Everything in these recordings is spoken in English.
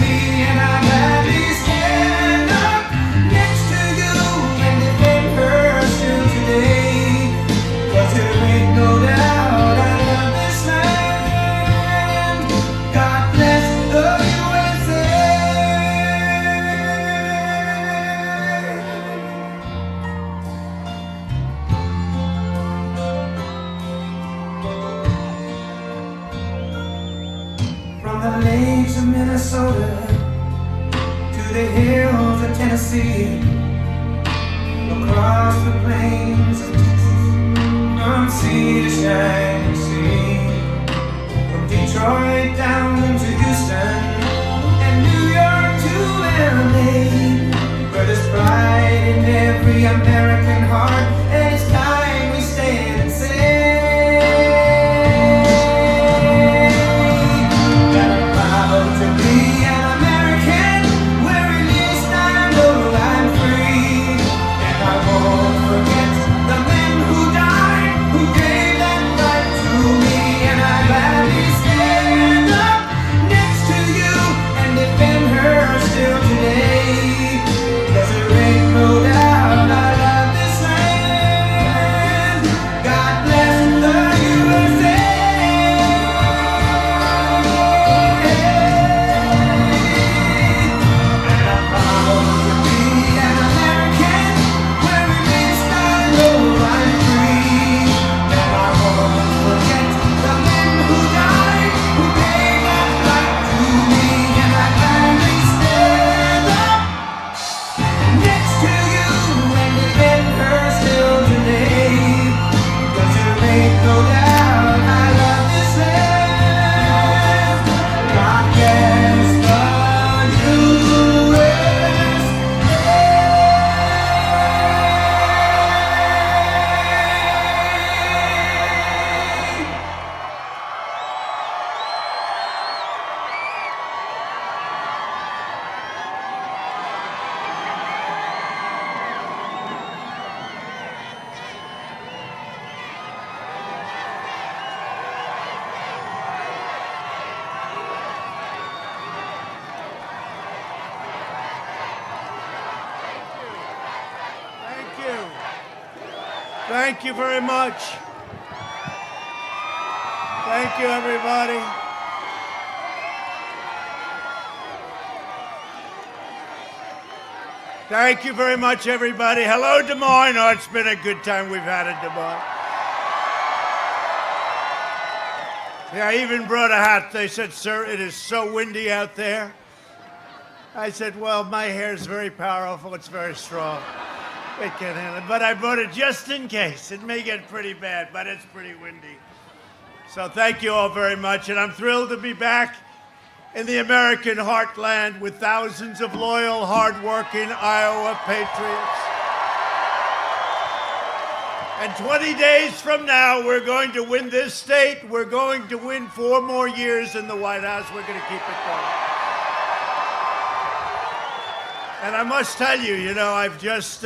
me, and I gladly stand up next to you and defend her still today. 'Cause there ain't no doubt I love this land. God bless the USA. From the lakes of Minnesota to the hills of Tennessee, across the plains of Texas, from sea to shining sea, from Detroit down to Houston and New York to LA, where there's pride in every American heart, and it's time we stand and say that I'm proud to be an American, where at least I know I'm free, and I won't forget the men who died, who gave that right to me, and I gladly stand up next to you and defend her still today. 'Cause there ain't no doubt I love this land. God bless the USA. And I'm proud to be an American, where at least I know I'm free, and I won't forget the men who died, who gave that right to me, and I gladly stand up next to you and defend her still today. 'Cause there ain't no doubt I love this land. God bless the USA. Thank you. Thank you very much. Thank you, everybody. Thank you very much, everybody. Hello, Des Moines. Oh, it's been a good time we've had in Des Moines. Yeah, I even brought a hat. They said, "Sir, it is so windy out there." I said, "Well, my hair is very powerful. It's very strong. It can handle it." But I brought it just in case. It may get pretty bad, but it's pretty windy. So thank you all very much. And I'm thrilled to be back in the American heartland with thousands of loyal, hardworking Iowa patriots. And 20 days from now, we're going to win this state. We're going to win 4 more years in the White House. We're going to keep it going. And I must tell you, I've just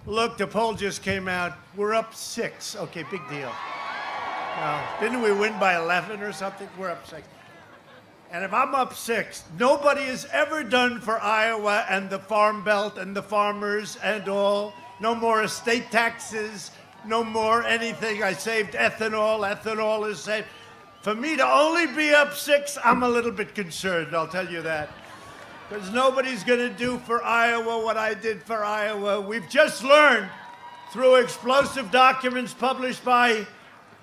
looked, a poll just came out. We're up 6. Okay, big deal. Didn't we win by 11 or something? We're up 6. And if I'm up 6, nobody has ever done for Iowa and the Farm Belt and the farmers and all. No more estate taxes, no more anything. I saved ethanol. Ethanol is saved. For me to only be up 6, I'm a little bit concerned, I'll tell you that. Because nobody's going to do for Iowa what I did for Iowa. We've just learned through explosive documents published by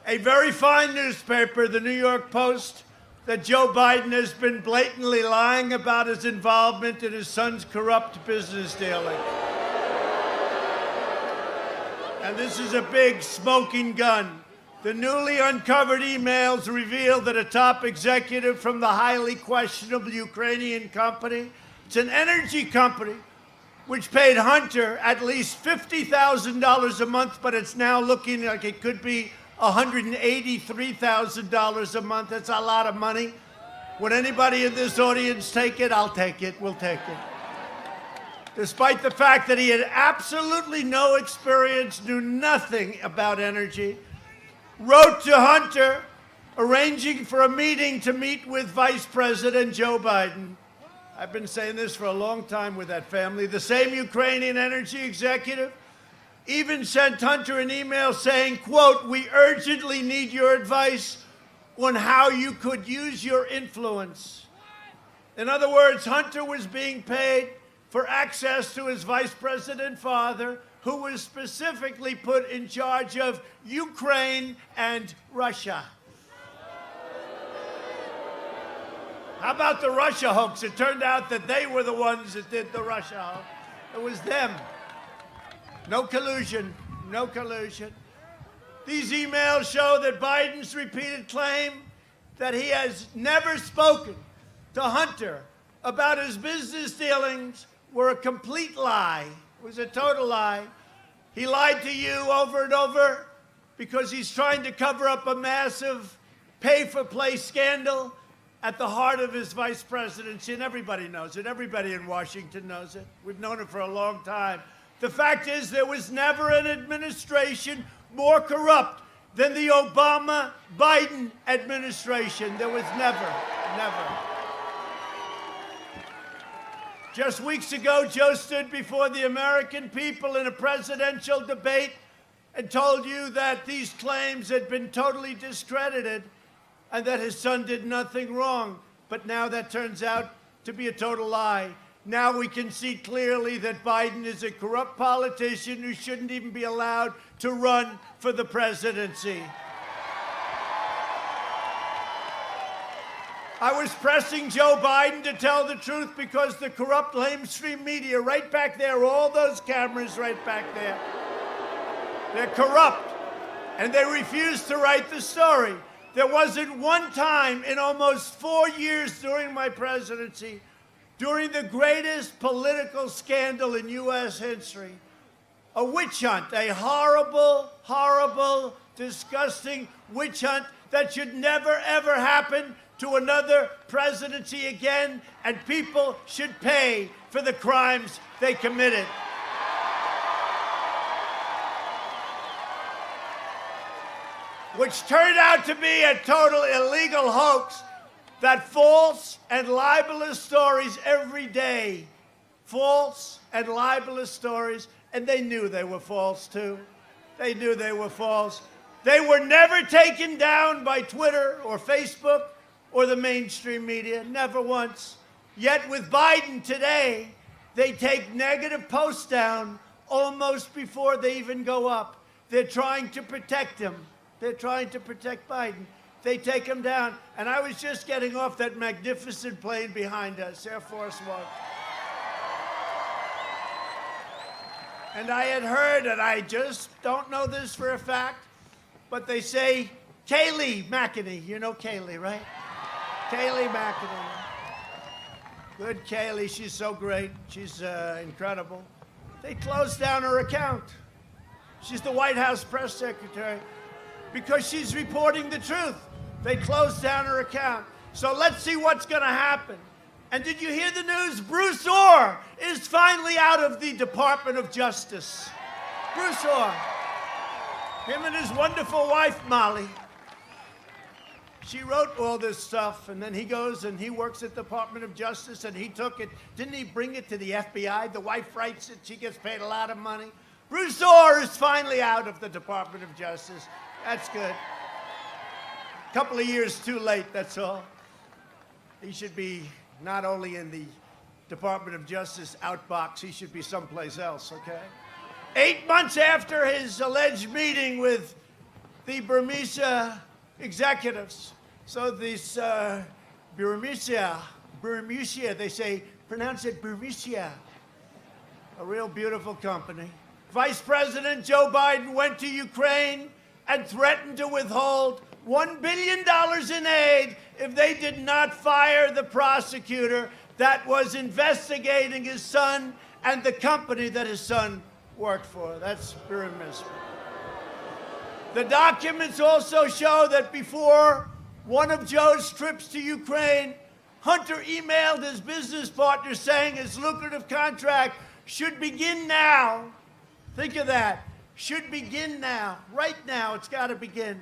a very fine newspaper, the New York Post, that Joe Biden has been blatantly lying about his involvement in his son's corrupt business dealing. And this is a big smoking gun. The newly uncovered emails reveal that a top executive from the highly questionable Ukrainian company, it's an energy company, which paid Hunter at least $50,000 a month, but it's now looking like it could be $183,000 a month. That's a lot of money. Would anybody in this audience take it? I'll take it. We'll take it. Despite the fact that he had absolutely no experience, knew nothing about energy, wrote to Hunter arranging for a meeting to meet with Vice President Joe Biden. I've been saying this for a long time with that family. The same Ukrainian energy executive even sent Hunter an email saying, quote, "We urgently need your advice on how you could use your influence." In other words, Hunter was being paid for access to his vice president father, who was specifically put in charge of Ukraine and Russia. How about the Russia hoax? It turned out that they were the ones that did the Russia hoax. It was them. No collusion, no collusion. These emails show that Biden's repeated claim that he has never spoken to Hunter about his business dealings were a complete lie. It was a total lie. He lied to you over and over because he's trying to cover up a massive pay-for-play scandal at the heart of his vice presidency, and everybody knows it. Everybody in Washington knows it. We've known it for a long time. The fact is, there was never an administration more corrupt than the Obama-Biden administration. There was never. Just weeks ago, Joe stood before the American people in a presidential debate and told you that these claims had been totally discredited and that his son did nothing wrong. But now that turns out to be a total lie. Now we can see clearly that Biden is a corrupt politician who shouldn't even be allowed to run for the presidency. I was pressing Joe Biden to tell the truth because the corrupt mainstream media, right back there, all those cameras right back there, they're corrupt, and they refuse to write the story. There wasn't one time in almost 4 years during my presidency, during the greatest political scandal in U.S. history, a witch hunt, a horrible, horrible, disgusting witch hunt that should never, ever happen to another presidency again, and people should pay for the crimes they committed. Which turned out to be a total illegal hoax, that false and libelous stories every day, false and libelous stories, and they knew they were false too. They knew they were false. They were never taken down by Twitter or Facebook or the mainstream media, never once. Yet with Biden today, they take negative posts down almost before they even go up. They're trying to protect him. They're trying to protect Biden. They take him down. And I was just getting off that magnificent plane behind us, Air Force One. And I had heard, and I just don't know this for a fact, but they say Kayleigh McEnany. You know Kayleigh, right? Kayleigh McEnany. Good Kayleigh, she's so great. She's incredible. They closed down her account. She's the White House press secretary because she's reporting the truth. They closed down her account. So let's see what's going to happen. And did you hear the news? Bruce Orr is finally out of the Department of Justice. Bruce Orr. Him and his wonderful wife, Molly. She wrote all this stuff, and then he goes and he works at the Department of Justice, and he took it. Didn't he bring it to the FBI? The wife writes it. She gets paid a lot of money. Bruce Orr is finally out of the Department of Justice. That's good. A couple of years too late, that's all. He should be not only in the Department of Justice outbox, he should be someplace else, okay? 8 months after his alleged meeting with the Burmese executives. So this Burmese, they say, pronounce it Burmese, a real beautiful company. Vice President Joe Biden went to Ukraine and threatened to withhold $1 billion in aid if they did not fire the prosecutor that was investigating his son and the company that his son worked for. That's very miserable. The documents also show that before one of Joe's trips to Ukraine, Hunter emailed his business partner saying his lucrative contract should begin now. Think of that. Should begin now. Right now, it's got to begin.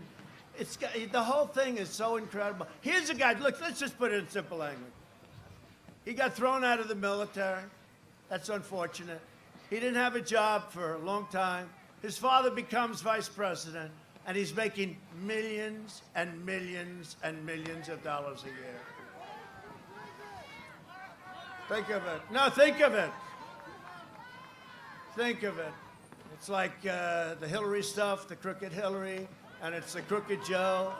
The whole thing is so incredible. Here's a guy, look, let's just put it in simple language. He got thrown out of the military. That's unfortunate. He didn't have a job for a long time. His father becomes vice president, and he's making millions and millions and millions of dollars a year. Think of it. No, think of it. Think of it. It's like the Hillary stuff, the crooked Hillary, and it's the crooked Joe.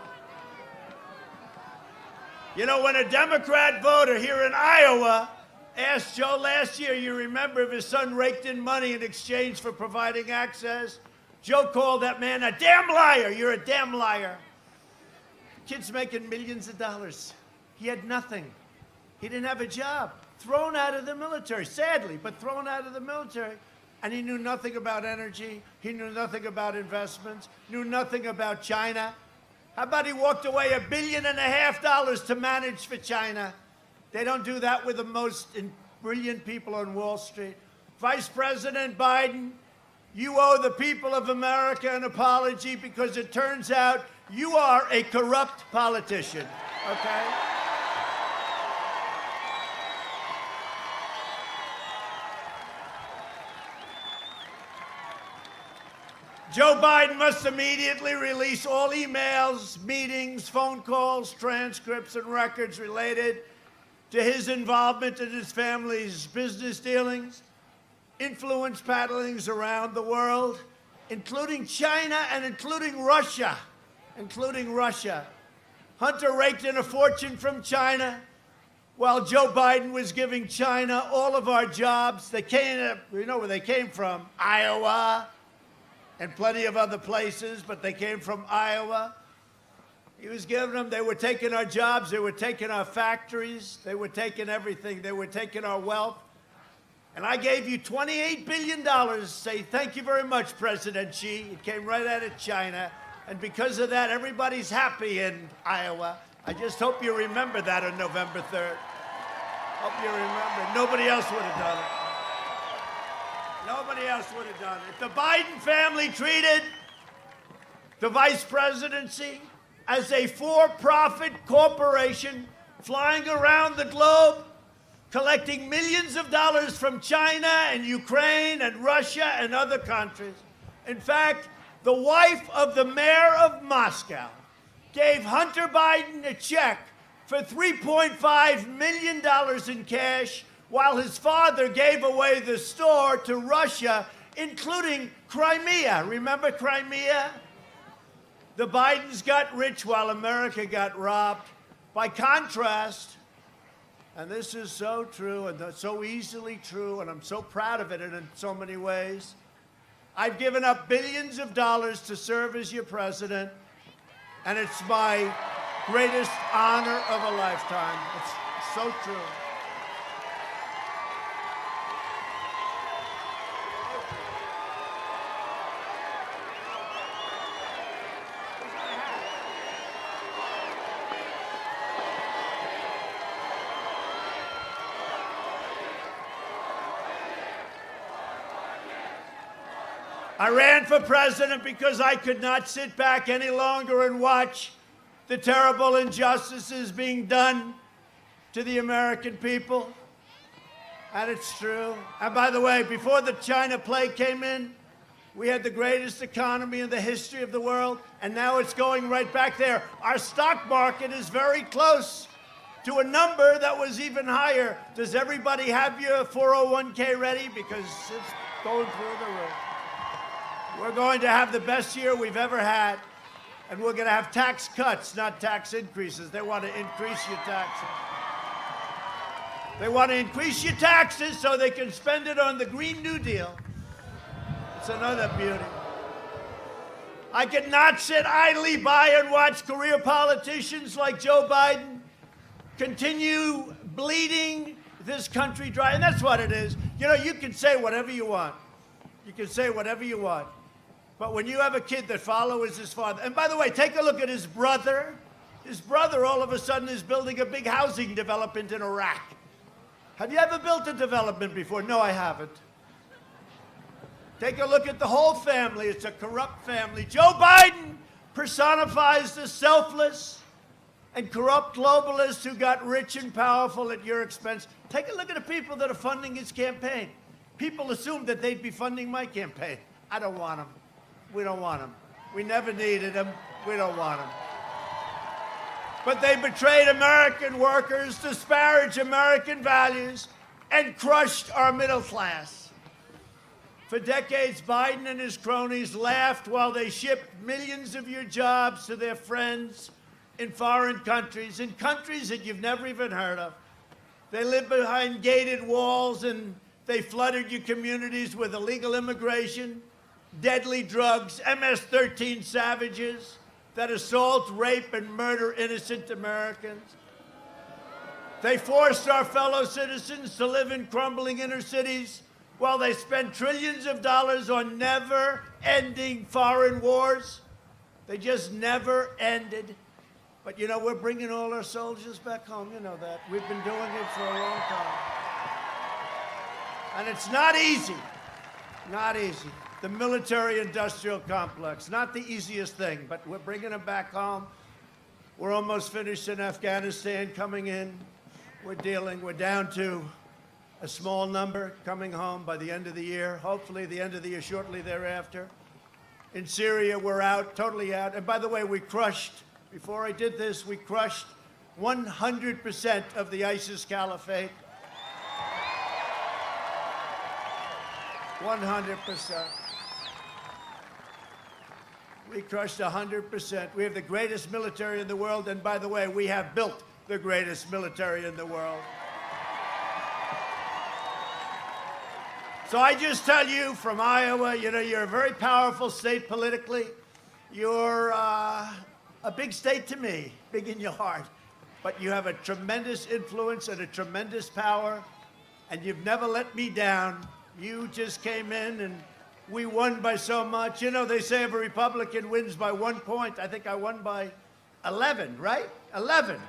You know, when a Democrat voter here in Iowa asked Joe last year, you remember, if his son raked in money in exchange for providing access, Joe called that man a damn liar. You're a damn liar. Kid's making millions of dollars. He had nothing. He didn't have a job. Thrown out of the military, sadly, but thrown out of the military. And he knew nothing about energy. He knew nothing about investments, knew nothing about China. How about he walked away $1.5 billion to manage for China? They don't do that with the most brilliant people on Wall Street. Vice President Biden, you owe the people of America an apology, because it turns out you are a corrupt politician, okay? Joe Biden must immediately release all emails, meetings, phone calls, transcripts, and records related to his involvement in his family's business dealings, influence peddlings around the world, including China and including Russia. Hunter raked in a fortune from China while Joe Biden was giving China all of our jobs. They came, you know where they came from, Iowa, and plenty of other places, but they came from Iowa. He was giving them, they were taking our jobs, they were taking our factories, they were taking everything, they were taking our wealth. And I gave you $28 billion, say thank you very much, President Xi. It came right out of China. And because of that, everybody's happy in Iowa. I just hope you remember that on November 3rd. Hope you remember. Nobody else would have done it. Nobody else would have done it. If the Biden family treated the vice presidency as a for-profit corporation flying around the globe, collecting millions of dollars from China and Ukraine and Russia and other countries. In fact, the wife of the mayor of Moscow gave Hunter Biden a check for $3.5 million in cash, while his father gave away the store to Russia, including Crimea. Remember Crimea? The Bidens got rich while America got robbed. By contrast, and this is so true and so easily true, and I'm so proud of it in so many ways, I've given up billions of dollars to serve as your president, and it's my greatest honor of a lifetime. It's so true. I ran for president because I could not sit back any longer and watch the terrible injustices being done to the American people. And it's true. And by the way, before the China plague came in, we had the greatest economy in the history of the world, and now it's going right back there. Our stock market is very close to a number that was even higher. Does everybody have your 401k ready? Because it's going through the roof. We're going to have the best year we've ever had, and we're going to have tax cuts, not tax increases. They want to increase your taxes. They want to increase your taxes so they can spend it on the Green New Deal. It's another beauty. I cannot sit idly by and watch career politicians like Joe Biden continue bleeding this country dry. And that's what it is. You know, you can say whatever you want. You can say whatever you want. But when you have a kid that follows his father, and by the way, take a look at his brother. His brother all of a sudden is building a big housing development in Iraq. Have you ever built a development before? No, I haven't. Take a look at the whole family. It's a corrupt family. Joe Biden personifies the selfless and corrupt globalists who got rich and powerful at your expense. Take a look at the people that are funding his campaign. People assumed that they'd be funding my campaign. I don't want them. We don't want them. We never needed them. We don't want them. But they betrayed American workers, disparaged American values, and crushed our middle class. For decades, Biden and his cronies laughed while they shipped millions of your jobs to their friends in foreign countries, in countries that you've never even heard of. They lived behind gated walls, and they flooded your communities with illegal immigration, deadly drugs, MS-13 savages that assault, rape, and murder innocent Americans. They forced our fellow citizens to live in crumbling inner cities while they spent trillions of dollars on never-ending foreign wars. They just never ended. But, you know, we're bringing all our soldiers back home. You know that. We've been doing it for a long time. And it's not easy. Not easy. The military-industrial complex, not the easiest thing, but we're bringing them back home. We're almost finished in Afghanistan, coming in. We're down to a small number coming home by the end of the year, hopefully the end of the year, shortly thereafter. In Syria, we're out, totally out. And by the way, before I did this, we crushed 100% of the ISIS caliphate. 100%. We crushed 100%. We have the greatest military in the world, and by the way, we have built the greatest military in the world. So I just tell you from Iowa, you know, you're a very powerful state politically. You're a big state to me, big in your heart. But you have a tremendous influence and a tremendous power, and you've never let me down. You just came in, and we won by so much. You know, they say if a Republican wins by 1 point, I think I won by 11, right? 11.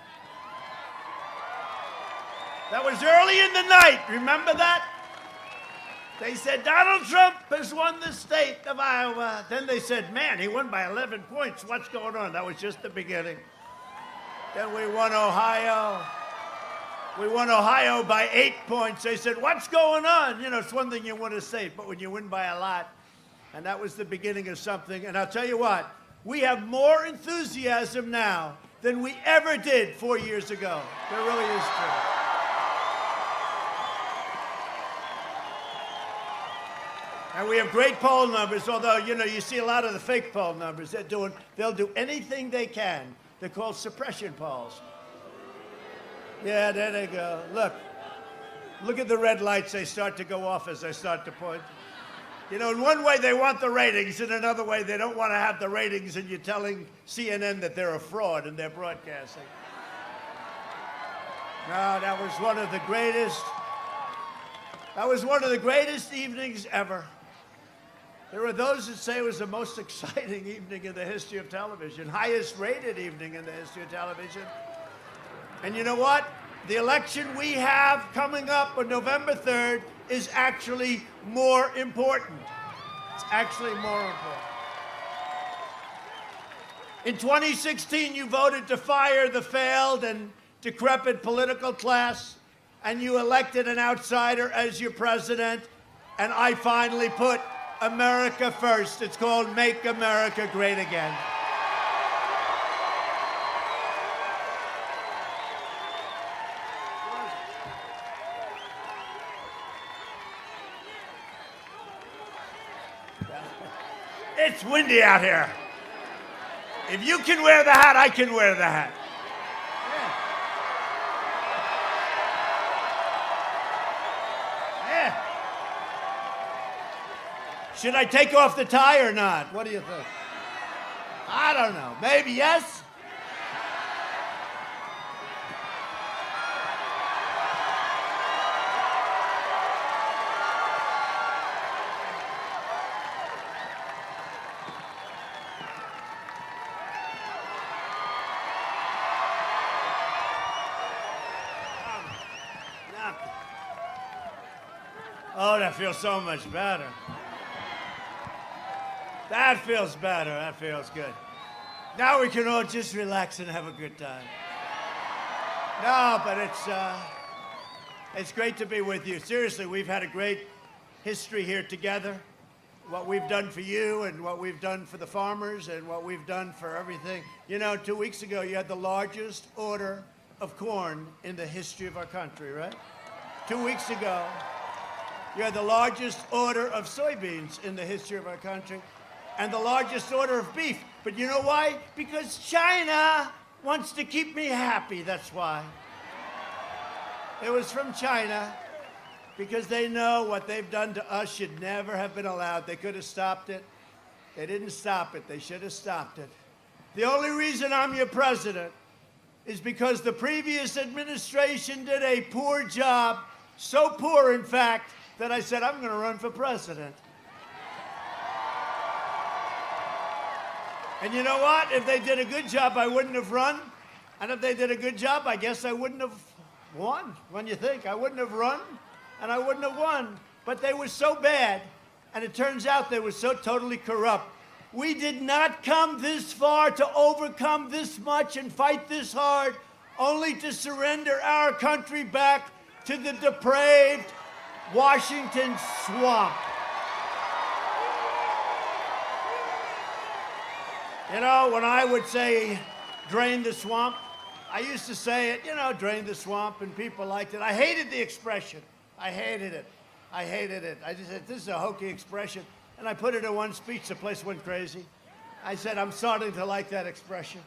That was early in the night. Remember that? They said, Donald Trump has won the state of Iowa. Then they said, man, he won by 11 points. What's going on? That was just the beginning. Then we won Ohio. We won Ohio by 8 points. They said, what's going on? You know, it's one thing you win a state, but when you win by a lot, and that was the beginning of something. And I'll tell you what, we have more enthusiasm now than we ever did 4 years ago. There really is true. And we have great poll numbers, although, you know, you see a lot of the fake poll numbers. They'll do anything they can. They're called suppression polls. Yeah, there they go. Look at the red lights. They start to go off as I start to point. You know, in one way they want the ratings, in another way they don't want to have the ratings, and you're telling CNN that they're a fraud in their broadcasting. No, that was one of the greatest evenings ever. There are those that say it was the most exciting evening in the history of television, highest rated evening in the history of television. And you know what? The election we have coming up on November 3rd is actually more important. It's actually more important. In 2016, you voted to fire the failed and decrepit political class, and you elected an outsider as your president, and I finally put America first. It's called Make America Great Again. It's windy out here. If you can wear the hat, I can wear the hat. Should I take off the tie or not? What do you think? I don't know. Maybe yes? Oh, that feels so much better. That feels better. That feels good. Now we can all just relax and have a good time. No, but it's great to be with you. Seriously, we've had a great history here together. What we've done for you and what we've done for the farmers and what we've done for everything. You know, 2 weeks ago, you had the largest order of corn in the history of our country, right? 2 weeks ago, you had the largest order of soybeans in the history of our country and the largest order of beef. But you know why? Because China wants to keep me happy, that's why. It was from China. Because they know what they've done to us should never have been allowed. They could have stopped it. They didn't stop it. They should have stopped it. The only reason I'm your president is because the previous administration did a poor job, so poor, in fact, that I said, I'm going to run for president. And you know what? If they did a good job, I wouldn't have run. And if they did a good job, I guess I wouldn't have won. When you think, I wouldn't have run. And I wouldn't have won. But they were so bad, and it turns out they were so totally corrupt. We did not come this far to overcome this much and fight this hard, only to surrender our country back to the depraved Washington swamp. You know, when I would say, drain the swamp, I used to say it, you know, drain the swamp, and people liked it. I hated the expression. I hated it. I hated it. I just said, this is a hokey expression. And I put it in one speech, the place went crazy. I said, I'm starting to like that expression.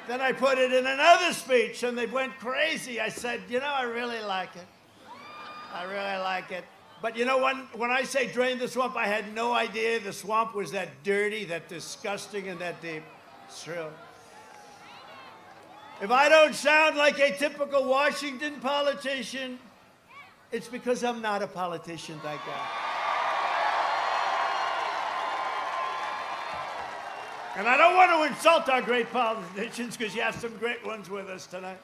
Then I put it in another speech, and they went crazy. I said, you know, I really like it. I really like it. But you know, when I say drain the swamp, I had no idea the swamp was that dirty, that disgusting, and that deep. It's true. If I don't sound like a typical Washington politician, it's because I'm not a politician, thank God. And I don't want to insult our great politicians, because you have some great ones with us tonight.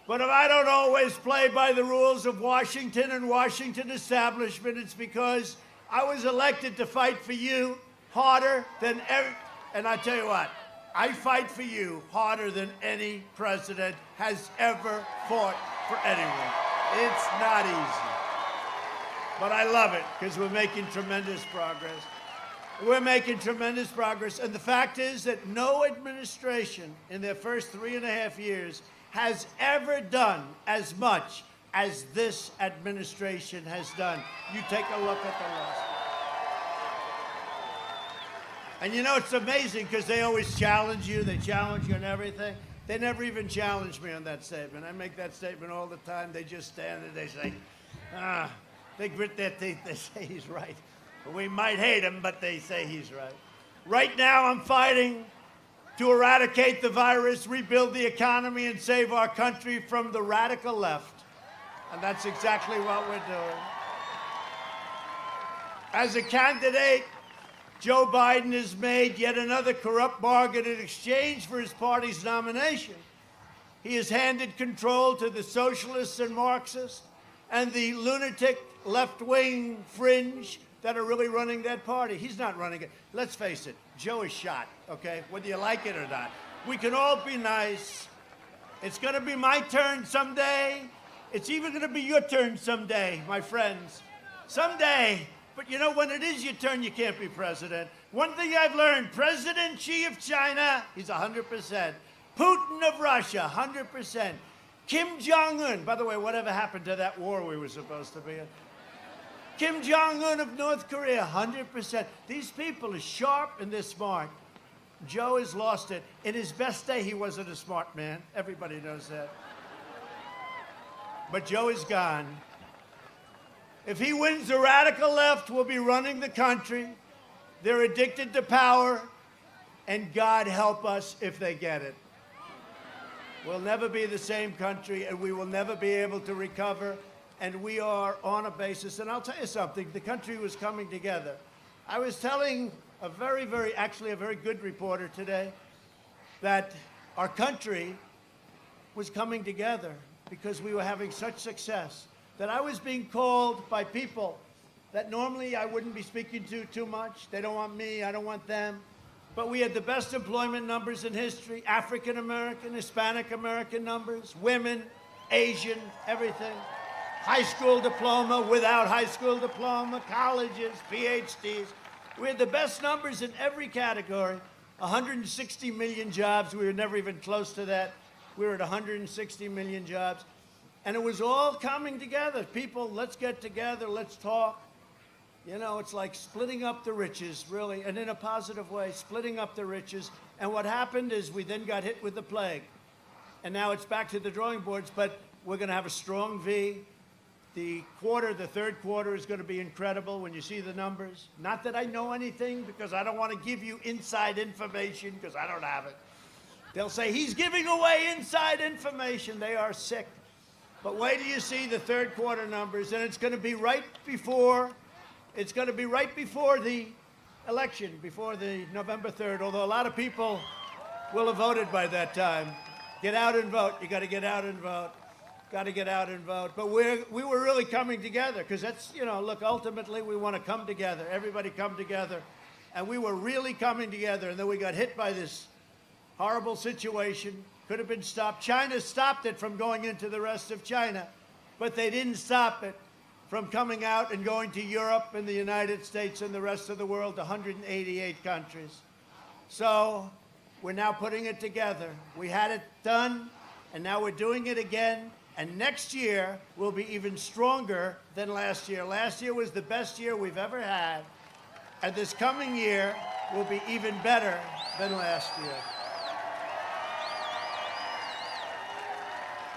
But if I don't always play by the rules of Washington and Washington establishment, it's because I was elected to fight for you harder than ever. And I tell you what, I fight for you harder than any president has ever fought for anyone. It's not easy. But I love it because we're making tremendous progress. We're making tremendous progress. And the fact is that no administration in their first 3.5 years has ever done as much as this administration has done. You take a look at the list. And you know, it's amazing because they always challenge you. They challenge you on everything. They never even challenge me on that statement. I make that statement all the time. They just stand there, they say, they grit their teeth, they say he's right. We might hate him, but they say he's right. Right now, I'm fighting to eradicate the virus, rebuild the economy, and save our country from the radical left. And that's exactly what we're doing. As a candidate, Joe Biden has made yet another corrupt bargain in exchange for his party's nomination. He has handed control to the socialists and Marxists and the lunatic left-wing fringe that are really running that party. He's not running it. Let's face it, Joe is shot, okay? Whether you like it or not. We can all be nice. It's gonna be my turn someday. It's even gonna be your turn someday, my friends. Someday. But you know, when it is your turn, you can't be president. One thing I've learned, President Xi of China, he's 100%. Putin of Russia, 100%. Kim Jong-un, by the way, whatever happened to that war we were supposed to be in? Kim Jong-un of North Korea, 100%. These people are sharp and they're smart. Joe has lost it. In his best day, he wasn't a smart man. Everybody knows that. But Joe is gone. If he wins, the radical left will be running the country. They're addicted to power, and God help us if they get it. We'll never be the same country, and we will never be able to recover, and we are on a basis. And I'll tell you something, the country was coming together. I was telling a very good reporter today that our country was coming together because we were having such success, that I was being called by people that normally I wouldn't be speaking to too much. They don't want me, I don't want them. But we had the best employment numbers in history, African American, Hispanic American numbers, women, Asian, everything. High school diploma, without high school diploma, colleges, PhDs. We had the best numbers in every category. 160 million jobs. We were never even close to that. We were at 160 million jobs. And it was all coming together. People, let's get together, let's talk. You know, it's like splitting up the riches, really, and in a positive way, splitting up the riches. And what happened is we then got hit with the plague. And now it's back to the drawing boards, but we're going to have a strong V. The third quarter is going to be incredible when you see the numbers. Not that I know anything, because I don't want to give you inside information, because I don't have it. They'll say, he's giving away inside information. They are sick. But wait till you see the third quarter numbers, and it's going to be right before the election, before the November 3rd, although a lot of people will have voted by that time. Get out and vote. You got to get out and vote. Got to get out and vote. But we were really coming together, because that's, you know, look, ultimately we want to come together. Everybody come together. And we were really coming together, and then we got hit by this horrible situation. Could have been stopped. China stopped it from going into the rest of China, but they didn't stop it from coming out and going to Europe and the United States and the rest of the world, 188 countries. So we're now putting it together. We had it done, and now we're doing it again. And next year will be even stronger than last year. Last year was the best year we've ever had. And this coming year will be even better than last year.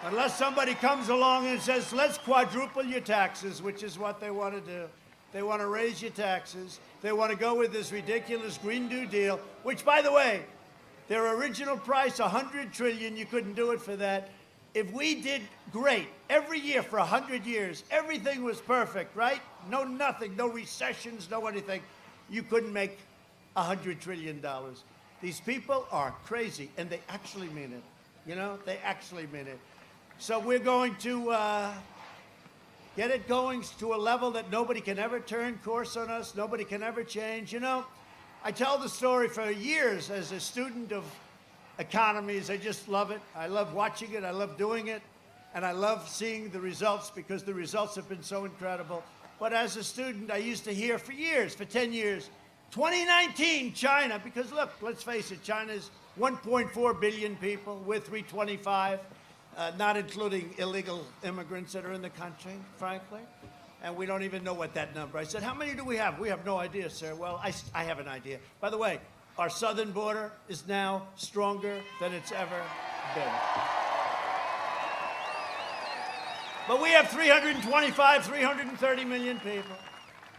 Unless somebody comes along and says, let's quadruple your taxes, which is what they want to do. They want to raise your taxes. They want to go with this ridiculous Green New Deal, which, by the way, their original price, $100 trillion, you couldn't do it for that. If we did great every year for 100 years, everything was perfect, right? No nothing, no recessions, no anything. You couldn't make $100 trillion. These people are crazy, and they actually mean it. You know, they actually mean it. So we're going to get it going to a level that nobody can ever turn course on us, nobody can ever change. You know, I tell the story for years as a student of economies. I just love it. I love watching it. I love doing it. And I love seeing the results, because the results have been so incredible. But as a student, I used to hear for years, for 10 years, 2019, China, because look, let's face it, China's 1.4 billion people, we're 325, not including illegal immigrants that are in the country, frankly. And we don't even know what that number. I said, how many do we have? We have no idea, sir. Well, I have an idea. By the way, our southern border is now stronger than it's ever been. But we have 325, 330 million people.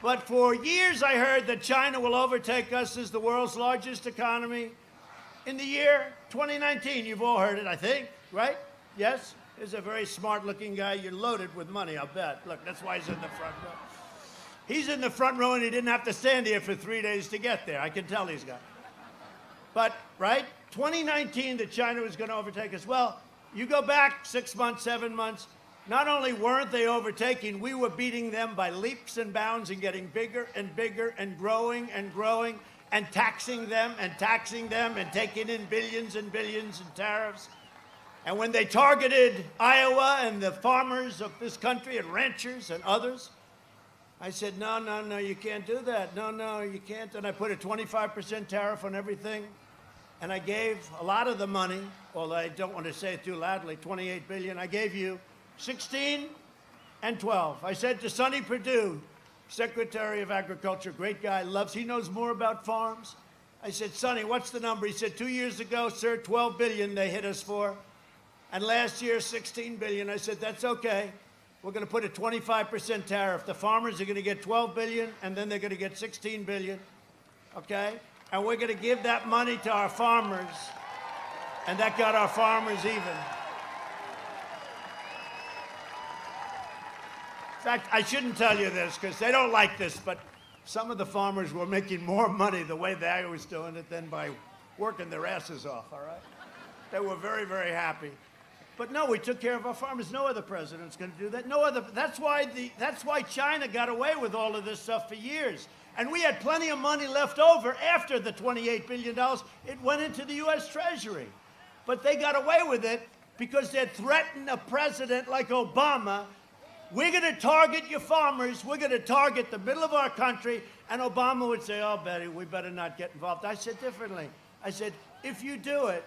But for years I heard that China will overtake us as the world's largest economy in the year 2019. You've all heard it, I think, right? Yes? He's a very smart-looking guy. You're loaded with money, I'll bet. Look, that's why he's in the front row. He's in the front row, and he didn't have to stand here for 3 days to get there. I can tell he's got. But, right, 2019 that China was going to overtake us. Well, you go back 6 months, 7 months, not only weren't they overtaking, we were beating them by leaps and bounds and getting bigger and bigger and growing and taxing them and taking in billions and billions in tariffs. And when they targeted Iowa and the farmers of this country and ranchers and others, I said, no, you can't do that. No, you can't. And I put a 25% tariff on everything. And I gave a lot of the money, although I don't want to say it too loudly, 28 billion. I gave you 16 and 12. I said to Sonny Perdue, Secretary of Agriculture, great guy, he knows more about farms. I said, Sonny, what's the number? He said, 2 years ago, sir, 12 billion they hit us for. And last year, 16 billion. I said, that's okay. We're going to put a 25% tariff. The farmers are going to get 12 billion, and then they're going to get 16 billion, okay? And we're going to give that money to our farmers, and that got our farmers even. In fact, I shouldn't tell you this, because they don't like this, but some of the farmers were making more money the way they was doing it than by working their asses off, all right? They were very, very happy. But no, we took care of our farmers. No other president's going to do that. That's why China got away with all of this stuff for years. And we had plenty of money left over after the $28 billion. It went into the U.S. Treasury. But they got away with it because they'd threatened a president like Obama. We're going to target your farmers. We're going to target the middle of our country. And Obama would say, oh, Betty, we better not get involved. I said differently. I said, if you do it,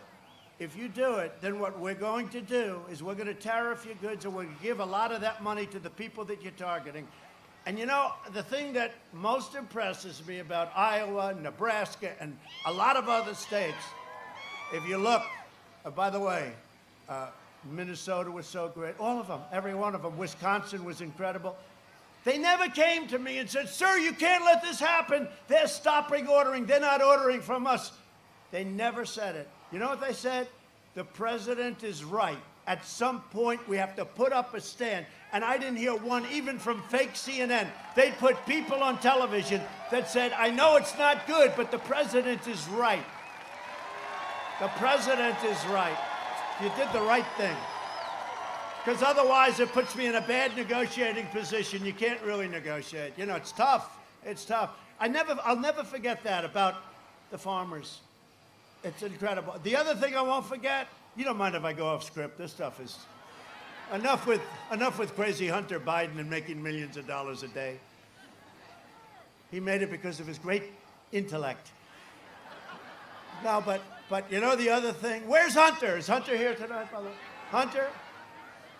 then what we're going to do is we're going to tariff your goods and we're going to give a lot of that money to the people that you're targeting. And you know, the thing that most impresses me about Iowa, Nebraska, and a lot of other states, if you look, by the way, Minnesota was so great, all of them, every one of them. Wisconsin was incredible. They never came to me and said, sir, you can't let this happen. They're stopping ordering. They're not ordering from us. They never said it. You know what they said? The president is right. At some point, we have to put up a stand. And I didn't hear one, even from fake CNN. They'd put people on television that said, I know it's not good, but the president is right. The president is right. You did the right thing. Because otherwise, it puts me in a bad negotiating position. You can't really negotiate. You know, it's tough. It's tough. I'll never forget that about the farmers. It's incredible. The other thing I won't forget, you don't mind if I go off script. This stuff is enough with crazy Hunter Biden and making millions of dollars a day. He made it because of his great intellect. No, but you know the other thing? Where's Hunter? Is Hunter here tonight, by the way? Hunter?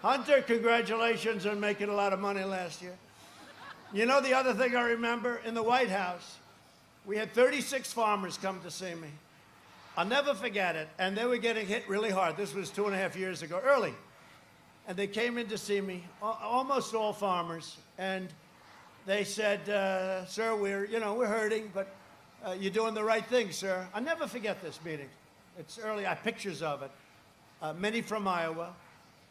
Hunter, congratulations on making a lot of money last year. You know the other thing I remember? In the White House, we had 36 farmers come to see me. I'll never forget it. And they were getting hit really hard. This was 2.5 years ago, early. And they came in to see me, almost all farmers. And they said, sir, we're hurting, but you're doing the right thing, sir. I'll never forget this meeting. It's early. I have pictures of it. Many from Iowa,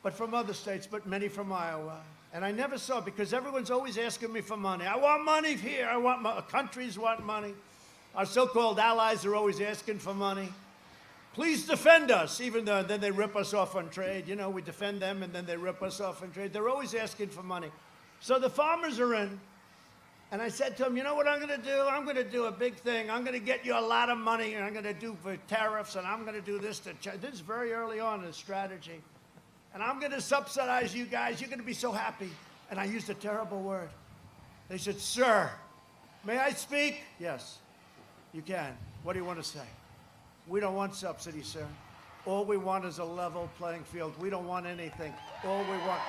but from other states, but many from Iowa. And I never saw it because everyone's always asking me for money. I want money here. Countries want money. Our so-called allies are always asking for money. Please defend us, even though then they rip us off on trade. You know, we defend them and then they rip us off on trade. They're always asking for money. So the farmers are in. And I said to them, you know what I'm going to do? I'm going to do a big thing. I'm going to get you a lot of money, and I'm going to do for tariffs, and I'm going to do this to China. This is very early on in the strategy. And I'm going to subsidize you guys. You're going to be so happy. And I used a terrible word. They said, sir, may I speak? Yes, you can. What do you want to say? We don't want subsidies, sir. All we want is a level playing field. We don't want anything. All we want.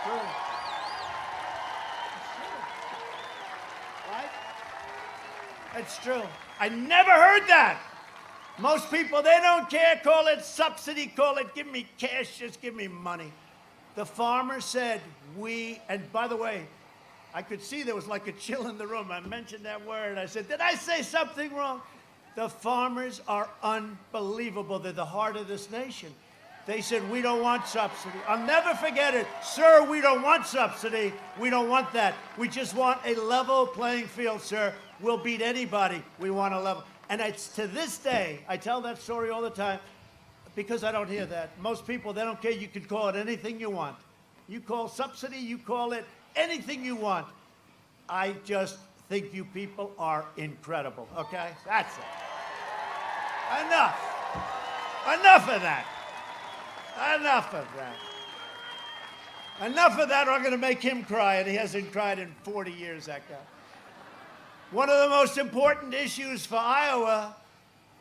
True. Right? It's true. I never heard that. Most people, they don't care. Call it subsidy. Call it, give me cash. Just give me money. The farmer said, and by the way, I could see there was like a chill in the room. I mentioned that word. I said, did I say something wrong? The farmers are unbelievable. They're the heart of this nation. They said, we don't want subsidy. I'll never forget it. Sir, we don't want subsidy. We don't want that. We just want a level playing field, sir. We'll beat anybody. We want a level. And it's to this day, I tell that story all the time because I don't hear that. Most people, they don't care. You can call it anything you want. You call subsidy, you call it anything you want. I just think you people are incredible, okay? That's it. Enough. Enough of that. Enough of that. Enough of that, or I'm going to make him cry, and he hasn't cried in 40 years, that guy. One of the most important issues for Iowa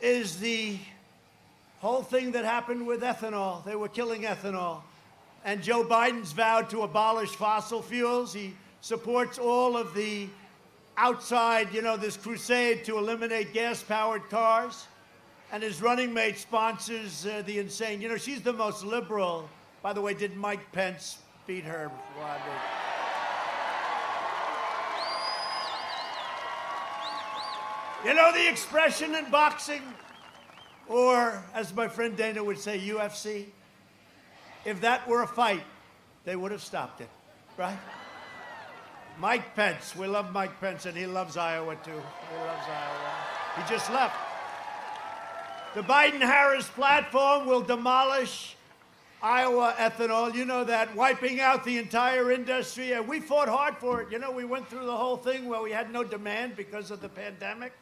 is the whole thing that happened with ethanol. They were killing ethanol. And Joe Biden's vowed to abolish fossil fuels. He supports all of the outside, this crusade to eliminate gas-powered cars. And his running mate sponsors the insane. She's the most liberal. By the way, did Mike Pence beat her? You know the expression in boxing, or as my friend Dana would say, UFC? If that were a fight, they would have stopped it, right? Mike Pence, we love Mike Pence, and he loves Iowa too. He loves Iowa. He just left. The Biden-Harris platform will demolish Iowa ethanol, you know that, wiping out the entire industry. And we fought hard for it. You know, we went through the whole thing where we had no demand because of the pandemic.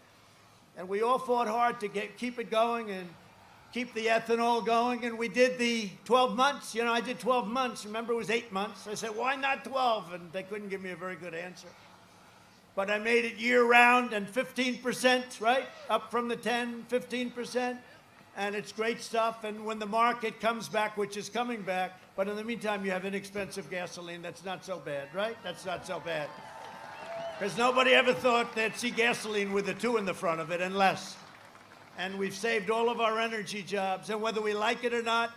And we all fought hard to keep it going and keep the ethanol going. And we did the 12 months. You know, I did 12 months. Remember, it was 8 months. I said, why not 12? And they couldn't give me a very good answer. But I made it year round and 15%, right? Up from the 10, 15%. And it's great stuff. And when the market comes back, which is coming back, but in the meantime, you have inexpensive gasoline. That's not so bad, right? That's not so bad. Because nobody ever thought they'd see gasoline with a 2 in the front of it and less. And we've saved all of our energy jobs. And whether we like it or not,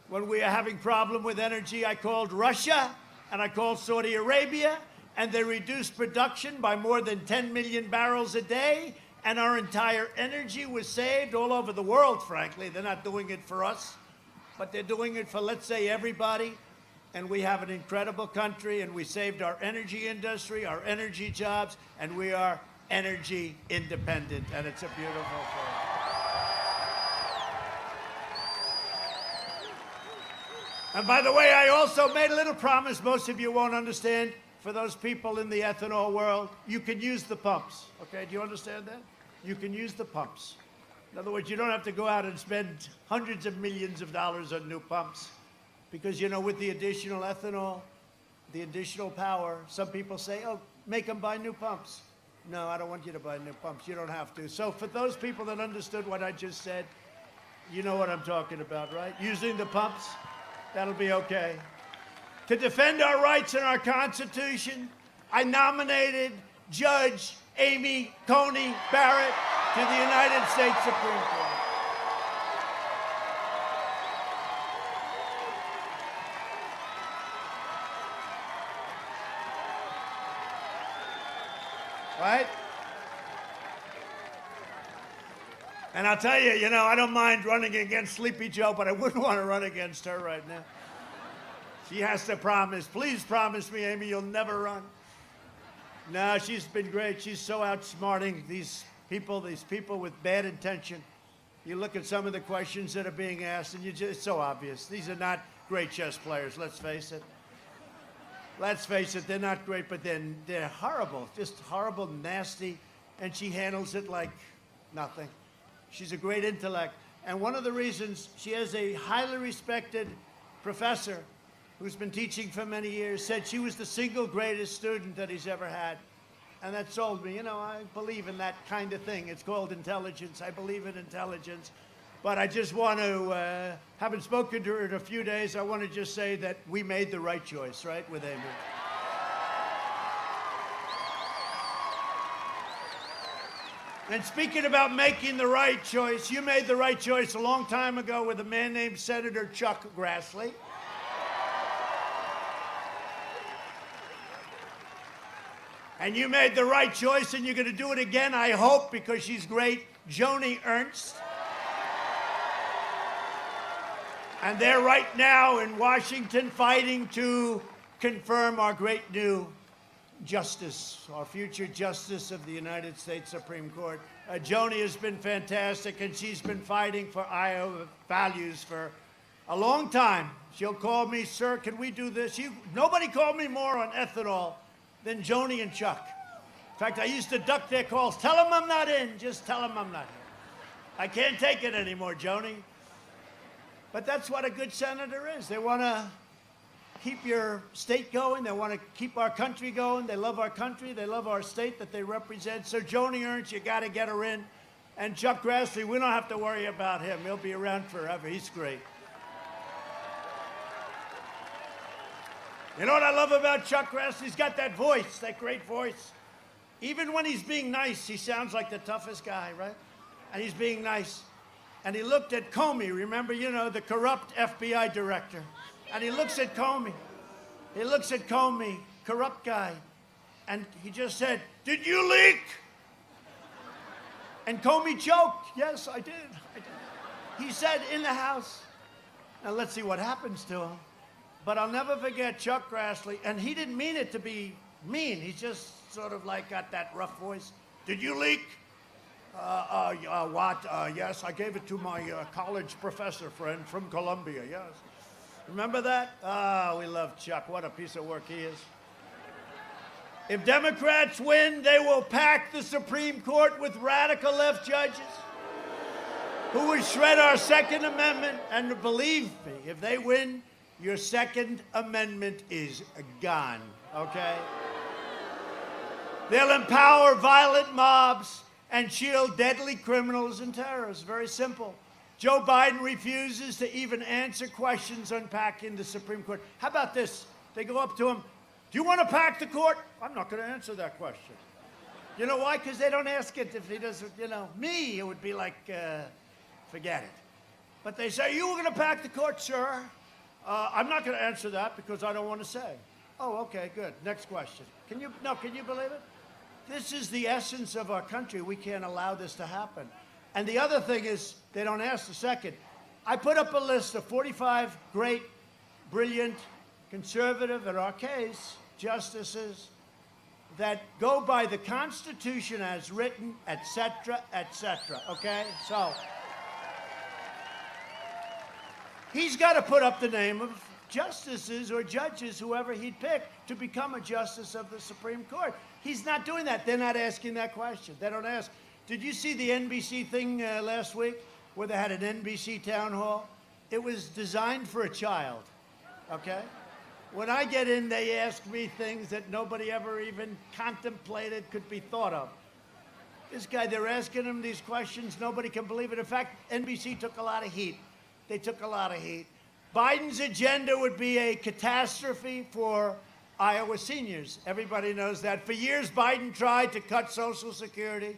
when we are having problem with energy, I called Russia and I called Saudi Arabia, and they reduced production by more than 10 million barrels a day. And our entire energy was saved all over the world, frankly. They're not doing it for us, but they're doing it for, let's say, everybody. And we have an incredible country, and we saved our energy industry, our energy jobs, and we are energy independent, and it's a beautiful thing. And by the way, I also made a little promise most of you won't understand. For those people in the ethanol world, you can use the pumps, okay? Do you understand that? You can use the pumps. In other words, you don't have to go out and spend hundreds of millions of dollars on new pumps. Because, you know, with the additional ethanol, the additional power, some people say, oh, make them buy new pumps. No, I don't want you to buy new pumps. You don't have to. So for those people that understood what I just said, you know what I'm talking about, right? Using the pumps, that'll be okay. To defend our rights and our Constitution, I nominated Judge Amy Coney Barrett to the United States Supreme Court. Right? And I'll tell you, you know, I don't mind running against Sleepy Joe, but I wouldn't want to run against her right now. She has to promise. Please promise me, Amy, you'll never run. No, she's been great. She's so outsmarting these people with bad intention. You look at some of the questions that are being asked, and it's so obvious. These are not great chess players, let's face it. Let's face it, they're not great, but they're horrible, just horrible, nasty, and she handles it like nothing. She's a great intellect. And one of the reasons, she has a highly respected professor who's been teaching for many years, said she was the single greatest student that he's ever had. And that sold me. You know, I believe in that kind of thing. It's called intelligence. I believe in intelligence. But I just want to, haven't spoken to her in a few days, I want to just say that we made the right choice, right, with Amy. And speaking about making the right choice, you made the right choice a long time ago with a man named Senator Chuck Grassley. And you made the right choice, and you're going to do it again, I hope, because she's great, Joni Ernst. And they're right now in Washington fighting to confirm our great new justice, our future justice of the United States Supreme Court. Joni has been fantastic, and she's been fighting for Iowa values for a long time. She'll call me, sir, can we do this? Nobody called me more on ethanol than Joni and Chuck. In fact, I used to duck their calls. Tell them I'm not in. Just tell them I'm not here. I can't take it anymore, Joni. But that's what a good senator is. They want to keep your state going. They want to keep our country going. They love our country. They love our state that they represent. So Joni Ernst, you got to get her in. And Chuck Grassley, we don't have to worry about him. He'll be around forever. He's great. You know what I love about Chuck Grassley? He's got that voice, that great voice. Even when he's being nice, he sounds like the toughest guy, right? And he's being nice. And he looked at Comey, remember, you know, the corrupt FBI director. And he looks at Comey. He looks at Comey, corrupt guy. And he just said, did you leak? And Comey choked. Yes, I did. He said, in the House. Now let's see what happens to him. But I'll never forget Chuck Grassley, and he didn't mean it to be mean. He just sort of like got that rough voice. Did you leak? What? Yes, I gave it to my college professor friend from Columbia, yes. Remember that? Ah, we love Chuck. What a piece of work he is. If Democrats win, they will pack the Supreme Court with radical left judges who would shred our Second Amendment. And believe me, if they win, your Second Amendment is gone, okay? They'll empower violent mobs and shield deadly criminals and terrorists. Very simple. Joe Biden refuses to even answer questions on packing the Supreme Court. How about this? They go up to him, do you want to pack the court? I'm not going to answer that question. You know why? Because they don't ask it if he doesn't, me, it would be like, forget it. But they say, you were going to pack the court, sir? I'm not going to answer that because I don't want to say. Oh, okay, good. Next question. Can you believe it? This is the essence of our country. We can't allow this to happen. And the other thing is, they don't ask the second. I put up a list of 45 great, brilliant, conservative, in our case, justices that go by the Constitution as written, etc., okay? So, he's got to put up the name of justices or judges, whoever he'd pick, to become a justice of the Supreme Court. He's not doing that. They're not asking that question. They don't ask. Did you see the NBC thing last week where they had an NBC town hall? It was designed for a child, okay? When I get in, they ask me things that nobody ever even contemplated could be thought of. This guy, they're asking him these questions. Nobody can believe it. In fact, NBC took a lot of heat. They took a lot of heat. Biden's agenda would be a catastrophe for Iowa seniors. Everybody knows that. For years, Biden tried to cut Social Security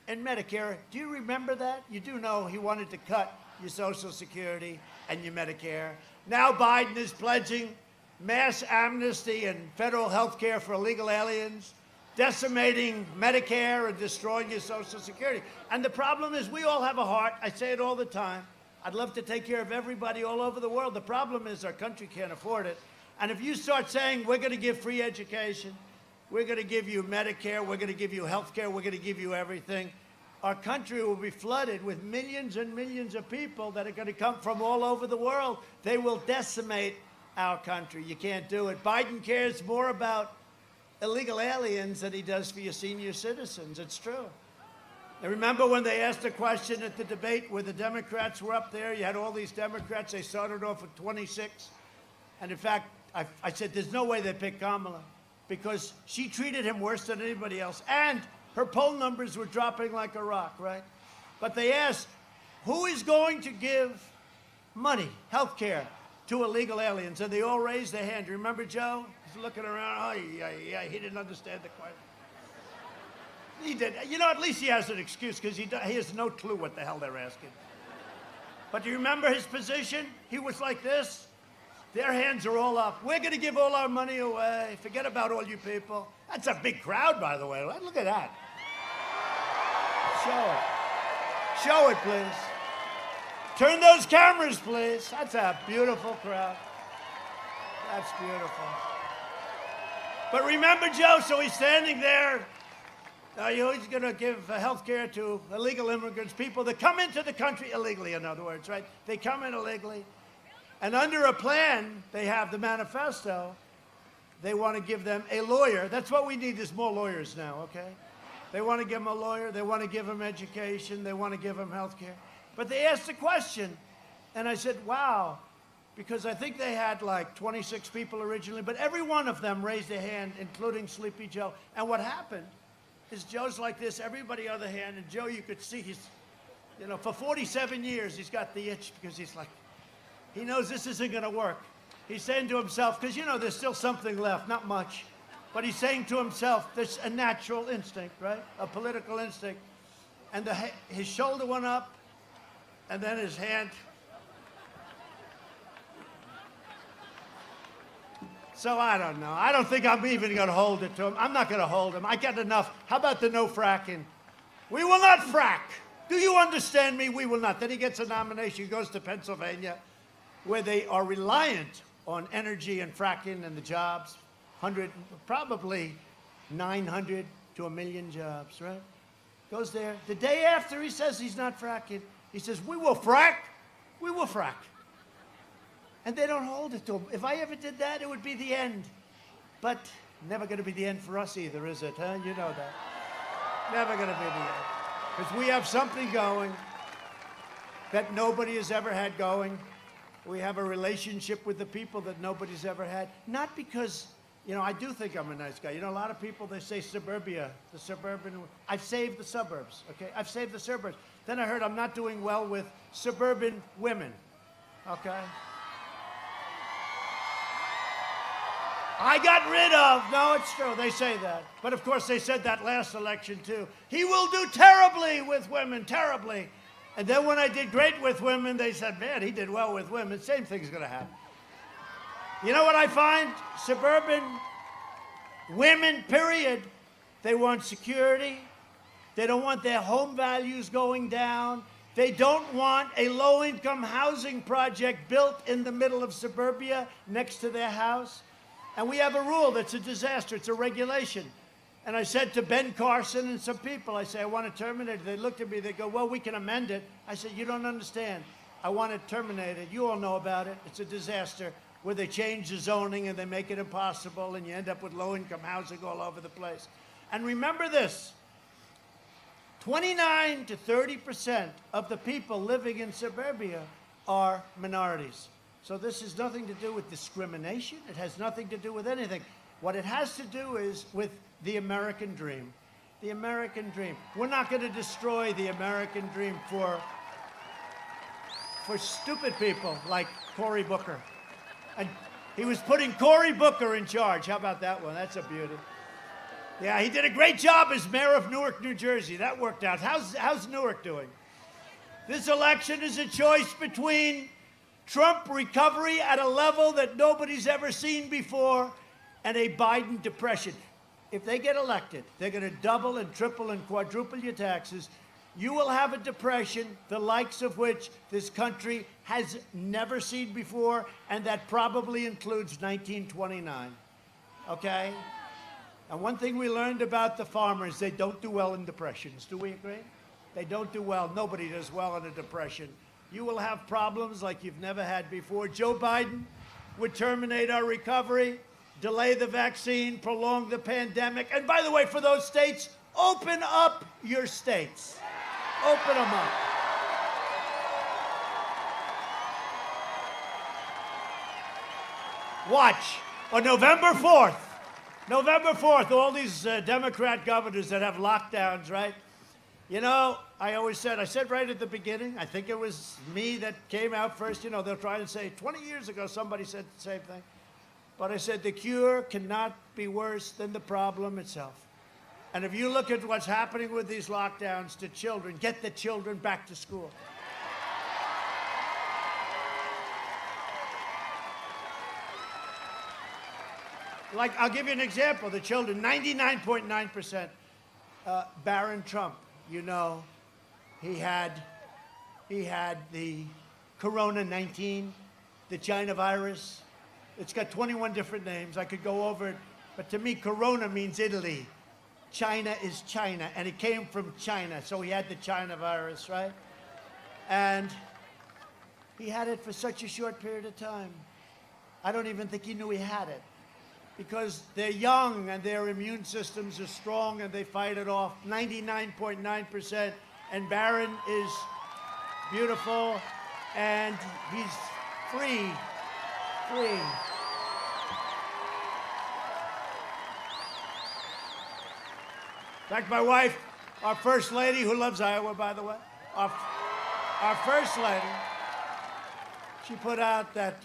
and Medicare. Do you remember that? You do know he wanted to cut your Social Security and your Medicare. Now Biden is pledging mass amnesty and federal health care for illegal aliens, decimating Medicare and destroying your Social Security. And the problem is we all have a heart. I say it all the time. I'd love to take care of everybody all over the world. The problem is our country can't afford it. And if you start saying we're going to give free education, we're going to give you Medicare, we're going to give you health care, we're going to give you everything, our country will be flooded with millions and millions of people that are going to come from all over the world. They will decimate our country. You can't do it. Biden cares more about illegal aliens than he does for your senior citizens. It's true. And remember when they asked a question at the debate where the Democrats were up there? You had all these Democrats. They started off with 26. And in fact, I said, there's no way they picked Kamala because she treated him worse than anybody else. And her poll numbers were dropping like a rock, right? But they asked, who is going to give money, health care, to illegal aliens? And they all raised their hand. Remember Joe? He's looking around. Oh, yeah, he didn't understand the question. He did. At least he has an excuse because he has no clue what the hell they're asking. But do you remember his position? He was like this. Their hands are all up. We're going to give all our money away. Forget about all you people. That's a big crowd, by the way. Look at that. Show it. Show it, please. Turn those cameras, please. That's a beautiful crowd. That's beautiful. But remember, Joe, so he's standing there. He's going to give health care to illegal immigrants, people that come into the country illegally, in other words, right? They come in illegally. And under a plan, they have the manifesto. They want to give them a lawyer. That's what we need is more lawyers now, okay? They want to give them a lawyer. They want to give them education. They want to give them health care. But they asked a question, and I said, wow, because I think they had like 26 people originally, but every one of them raised their hand, including Sleepy Joe. And what happened is Joe's like this, everybody other hand, and Joe, you could see he's, for 47 years, he's got the itch because he's like, he knows this isn't going to work. He's saying to himself, because, there's still something left, not much, but he's saying to himself, there's a natural instinct, right? A political instinct. And his shoulder went up, and then his hand. So I don't know. I don't think I'm even going to hold it to him. I'm not going to hold him. I get enough. How about the no fracking? We will not frack. Do you understand me? We will not. Then he gets a nomination. He goes to Pennsylvania, where they are reliant on energy and fracking and the jobs. Probably 900 to 1 million jobs, right? Goes there. The day after he says he's not fracking, he says, we will frack. We will frack. And they don't hold it to them. If I ever did that, it would be the end. But never going to be the end for us either, is it? Huh? You know that. Never going to be the end. Because we have something going that nobody has ever had going. We have a relationship with the people that nobody's ever had. Not because, you know, I do think I'm a nice guy. You know, a lot of people, they say suburbia, the suburban. I've saved the suburbs, okay? I've saved the suburbs. Then I heard I'm not doing well with suburban women, okay? I got rid of, no, it's true, they say that. But of course, they said that last election too. He will do terribly with women, terribly. And then when I did great with women, they said, man, he did well with women. Same thing's going to happen. You know what I find? Suburban women, period, they want security. They don't want their home values going down. They don't want a low-income housing project built in the middle of suburbia next to their house. And we have a rule that's a disaster. It's a regulation. And I said to Ben Carson and some people, I say, I want to terminate it. They looked at me, they go, well, we can amend it. I said, you don't understand. I want it terminated. You all know about it. It's a disaster where they change the zoning and they make it impossible and you end up with low-income housing all over the place. And remember this, 29 to 30% of the people living in suburbia are minorities. So this has nothing to do with discrimination. It has nothing to do with anything. What it has to do is with the American dream. The American dream. We're not going to destroy the American dream for stupid people like Cory Booker. And he was putting Cory Booker in charge. How about that one? That's a beauty. Yeah, he did a great job as mayor of Newark, New Jersey. That worked out. How's Newark doing? This election is a choice between Trump recovery at a level that nobody's ever seen before and a Biden depression. If they get elected, they're going to double and triple and quadruple your taxes. You will have a depression, the likes of which this country has never seen before, and that probably includes 1929. Okay? And one thing we learned about the farmers, they don't do well in depressions. Do we agree? They don't do well. Nobody does well in a depression. You will have problems like you've never had before. Joe Biden would terminate our recovery, delay the vaccine, prolong the pandemic. And by the way, for those states, open up your states. Open them up. Watch. On November 4th, all these Democrat governors that have lockdowns, right? You know, I said right at the beginning, I think it was me that came out first, you know, they'll try and say, 20 years ago, somebody said the same thing. But I said, the cure cannot be worse than the problem itself. And if you look at what's happening with these lockdowns to children, get the children back to school. Like, I'll give you an example. The children, 99.9%. Barron Trump, you know, he had the Corona-19, the China virus. It's got 21 different names. I could go over it. But to me, Corona means Italy. China is China. And it came from China. So he had the China virus, right? And he had it for such a short period of time. I don't even think he knew he had it. Because they're young and their immune systems are strong and they fight it off. 99.9%. And Barron is beautiful and he's free. Free. In fact, my wife, our first lady, who loves Iowa, by the way, our first lady, she put out that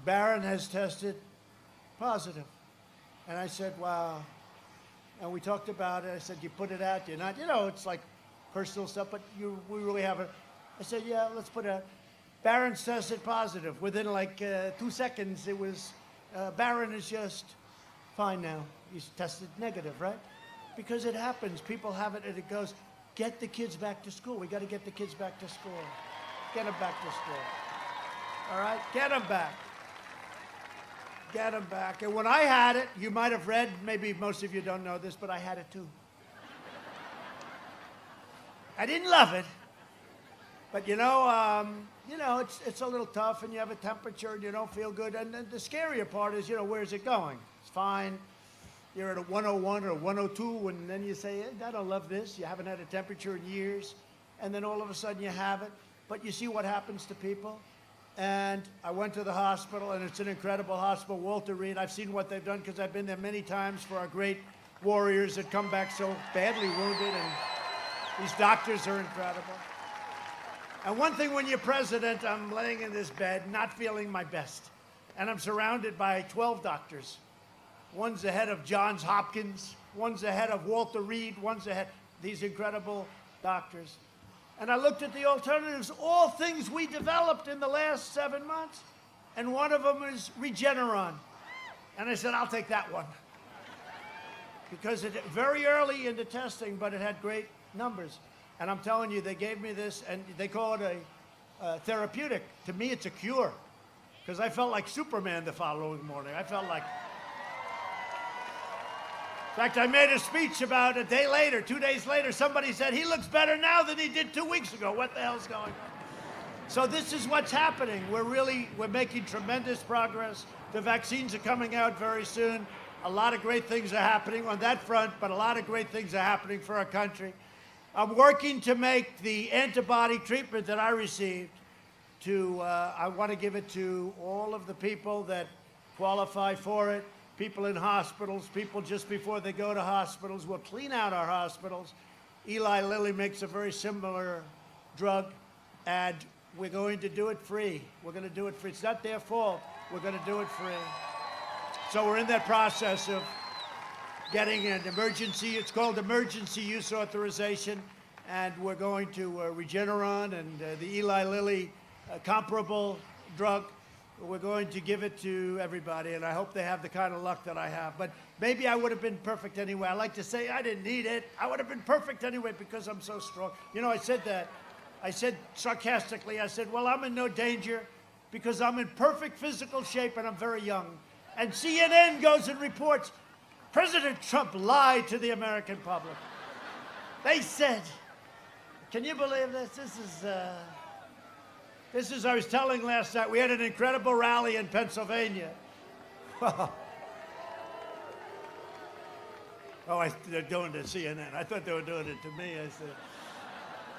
Barron has tested positive. And I said, wow. And we talked about it. I said, you put it out, you're not, you know, it's like personal stuff, but we really haven't. I said, yeah, let's put it out. Barron's tested positive. Within like 2 seconds, it was, Barron is just fine now. He's tested negative, right? Because it happens. People have it and it goes, get the kids back to school. We got to get the kids back to school. Get them back to school. All right? Get them back. Get them back. And when I had it, you might have read, maybe most of you don't know this, but I had it too. I didn't love it. But you know, you know, it's a little tough, and you have a temperature, and you don't feel good. And then the scarier part is, you know, where's it going? It's fine. You're at a 101 or 102, and then you say, I don't love this. You haven't had a temperature in years. And then all of a sudden you have it. But you see what happens to people. And I went to the hospital, and it's an incredible hospital, Walter Reed. I've seen what they've done because I've been there many times for our great warriors that come back so badly wounded, and these doctors are incredible. And one thing, when you're president, I'm laying in this bed, not feeling my best. And I'm surrounded by 12 doctors. One's the head of Johns Hopkins, one's the head of Walter Reed, one's the head, these incredible doctors. And I looked at the alternatives, all things we developed in the last 7 months. And one of them is Regeneron. And I said, I'll take that one. Because it very early in the testing, but it had great numbers. And I'm telling you, they gave me this, and they call it a therapeutic. To me, it's a cure. Because I felt like Superman the following morning. I felt like... In fact, I made a speech about a day later, 2 days later, somebody said, he looks better now than he did 2 weeks ago. What the hell's going on? So this is what's happening. We're making tremendous progress. The vaccines are coming out very soon. A lot of great things are happening on that front, but a lot of great things are happening for our country. I'm working to make the antibody treatment that I received I want to give it to all of the people that qualify for it. People in hospitals, people just before they go to hospitals. We'll clean out our hospitals. Eli Lilly makes a very similar drug, and we're going to do it free. We're going to do it free. It's not their fault. We're going to do it free. So we're in that process of getting an emergency, it's called emergency use authorization, and we're going to Regeneron and the Eli Lilly comparable drug. We're going to give it to everybody, and I hope they have the kind of luck that I have. But maybe I would have been perfect anyway. I like to say I didn't need it. I would have been perfect anyway because I'm so strong. You know, I said that. I said sarcastically, I said, well, I'm in no danger because I'm in perfect physical shape and I'm very young. And CNN goes and reports, President Trump lied to the American public. They said, can you believe this? This is, I was telling last night, we had an incredible rally in Pennsylvania. Oh, they're doing it to CNN. I thought they were doing it to me. I said,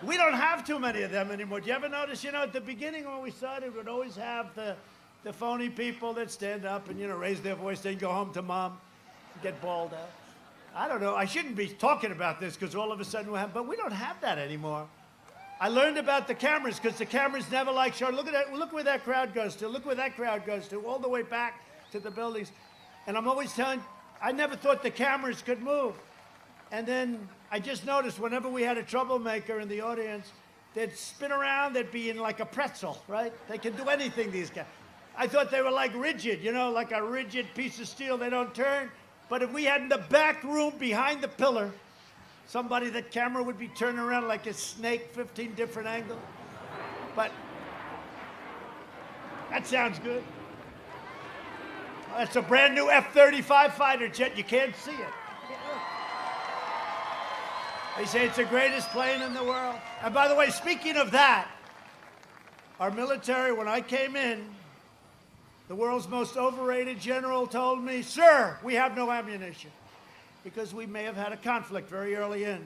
we don't have too many of them anymore. Do you ever notice, you know, at the beginning when we started, we'd always have the phony people that stand up and, you know, raise their voice, then go home to mom, get bawled out. I don't know. I shouldn't be talking about this because all of a sudden we have, but we don't have that anymore. I learned about the cameras because the cameras never like showing. Look at that. Look where that crowd goes to. Look where that crowd goes to, all the way back to the buildings. And I'm always telling, I never thought the cameras could move. And then I just noticed whenever we had a troublemaker in the audience, they'd spin around, they'd be in like a pretzel, right? They can do anything, these guys. I thought they were like rigid, you know, like a rigid piece of steel. They don't turn. But if we had in the back room behind the pillar, somebody, that camera would be turning around like a snake, 15 different angles. But that sounds good. That's a brand new F-35 fighter jet. You can't see it. They say it's the greatest plane in the world. And by the way, speaking of that, our military, when I came in, the world's most overrated general told me, sir, we have no ammunition, because we may have had a conflict very early in.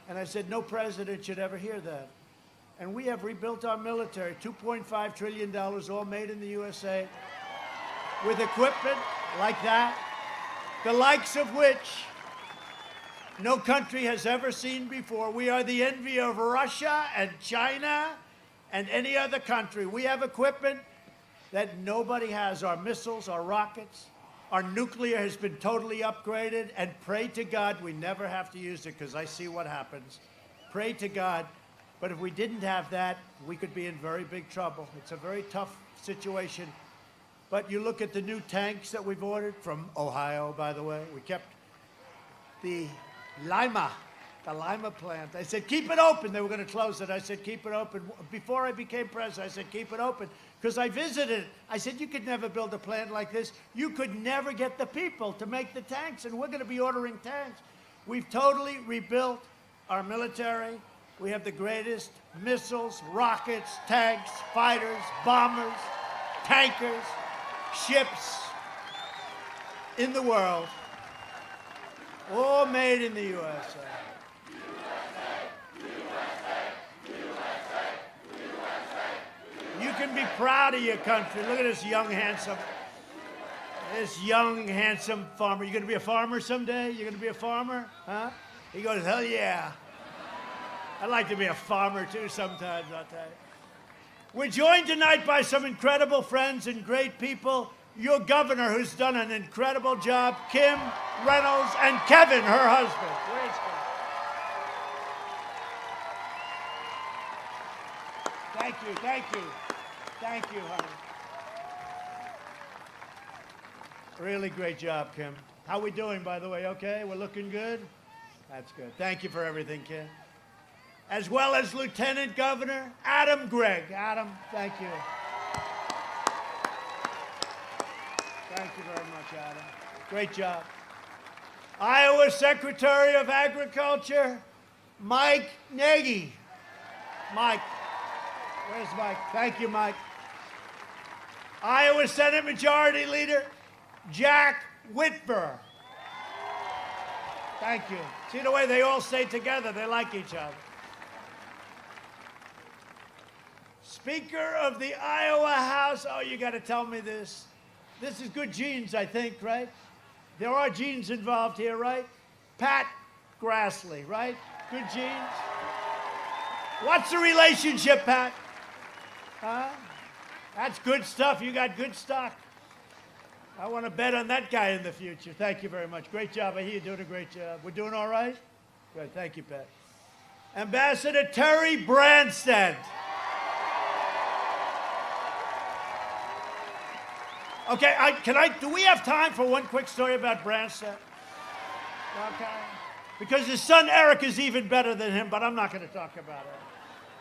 And I said, no president should ever hear that. And we have rebuilt our military, $2.5 trillion, all made in the USA, with equipment like that, the likes of which no country has ever seen before. We are the envy of Russia and China and any other country. We have equipment that nobody has. Our missiles, our rockets, our nuclear has been totally upgraded, and pray to God we never have to use it, because I see what happens. Pray to God. But if we didn't have that, we could be in very big trouble. It's a very tough situation. But you look at the new tanks that we've ordered from Ohio, by the way. We kept the Lima plant. I said, keep it open. They were going to close it. I said, keep it open. Before I became president, I said, keep it open. Because I visited it. I said, you could never build a plant like this. You could never get the people to make the tanks, and we're going to be ordering tanks. We've totally rebuilt our military. We have the greatest missiles, rockets, tanks, fighters, bombers, tankers, ships in the world, all made in the USA. You can be proud of your country. Look at this young, handsome farmer. You gonna be a farmer someday? You gonna be a farmer? Huh? He goes, hell yeah. I'd like to be a farmer too sometimes, I'll tell you. We're joined tonight by some incredible friends and great people. Your governor, who's done an incredible job, Kim Reynolds, and Kevin, her husband. Where's Kevin? Thank you, thank you. Thank you, honey. Really great job, Kim. How we doing, by the way? Okay? We're looking good? That's good. Thank you for everything, Kim. As well as Lieutenant Governor Adam Gregg. Adam, thank you. Thank you very much, Adam. Great job. Iowa Secretary of Agriculture, Mike Nagy. Mike. Where's Mike? Thank you, Mike. Iowa Senate Majority Leader, Jack Whitver. Thank you. See the way they all stay together? They like each other. Speaker of the Iowa House. Oh, you got to tell me this. This is good genes, I think, right? There are genes involved here, right? Pat Grassley, right? Good genes. What's the relationship, Pat? Huh? That's good stuff. You got good stock. I want to bet on that guy in the future. Thank you very much. Great job. I hear you're doing a great job. We're doing all right? Good. Thank you, Pat. Ambassador Terry Branstad. Okay, do we have time for one quick story about Branstad? Okay. Because his son Eric is even better than him, but I'm not going to talk about it.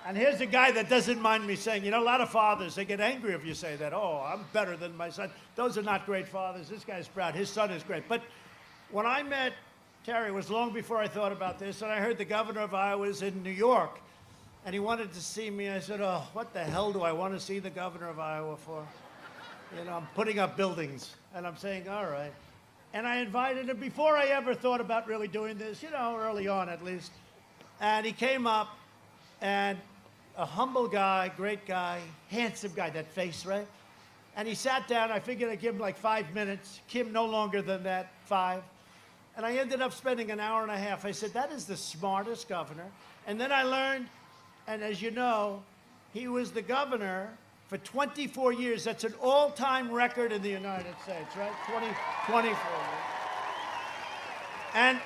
And here's a guy that doesn't mind me saying, you know, a lot of fathers, they get angry if you say that. Oh, I'm better than my son. Those are not great fathers. This guy's proud. His son is great. But when I met Terry, it was long before I thought about this, and I heard the governor of Iowa was in New York, and he wanted to see me. I said, oh, what the hell do I want to see the governor of Iowa for? You know, I'm putting up buildings, and I'm saying, all right. And I invited him before I ever thought about really doing this, you know, early on at least. And he came up, and a humble guy, great guy, handsome guy, that face, right? And he sat down. I figured I'd give him like 5 minutes. Kim, no longer than that, 5. And I ended up spending an hour and a half. I said, that is the smartest governor. And then I learned, and as you know, he was the governor for 24 years. That's an all-time record in the United States, right? 24 years. And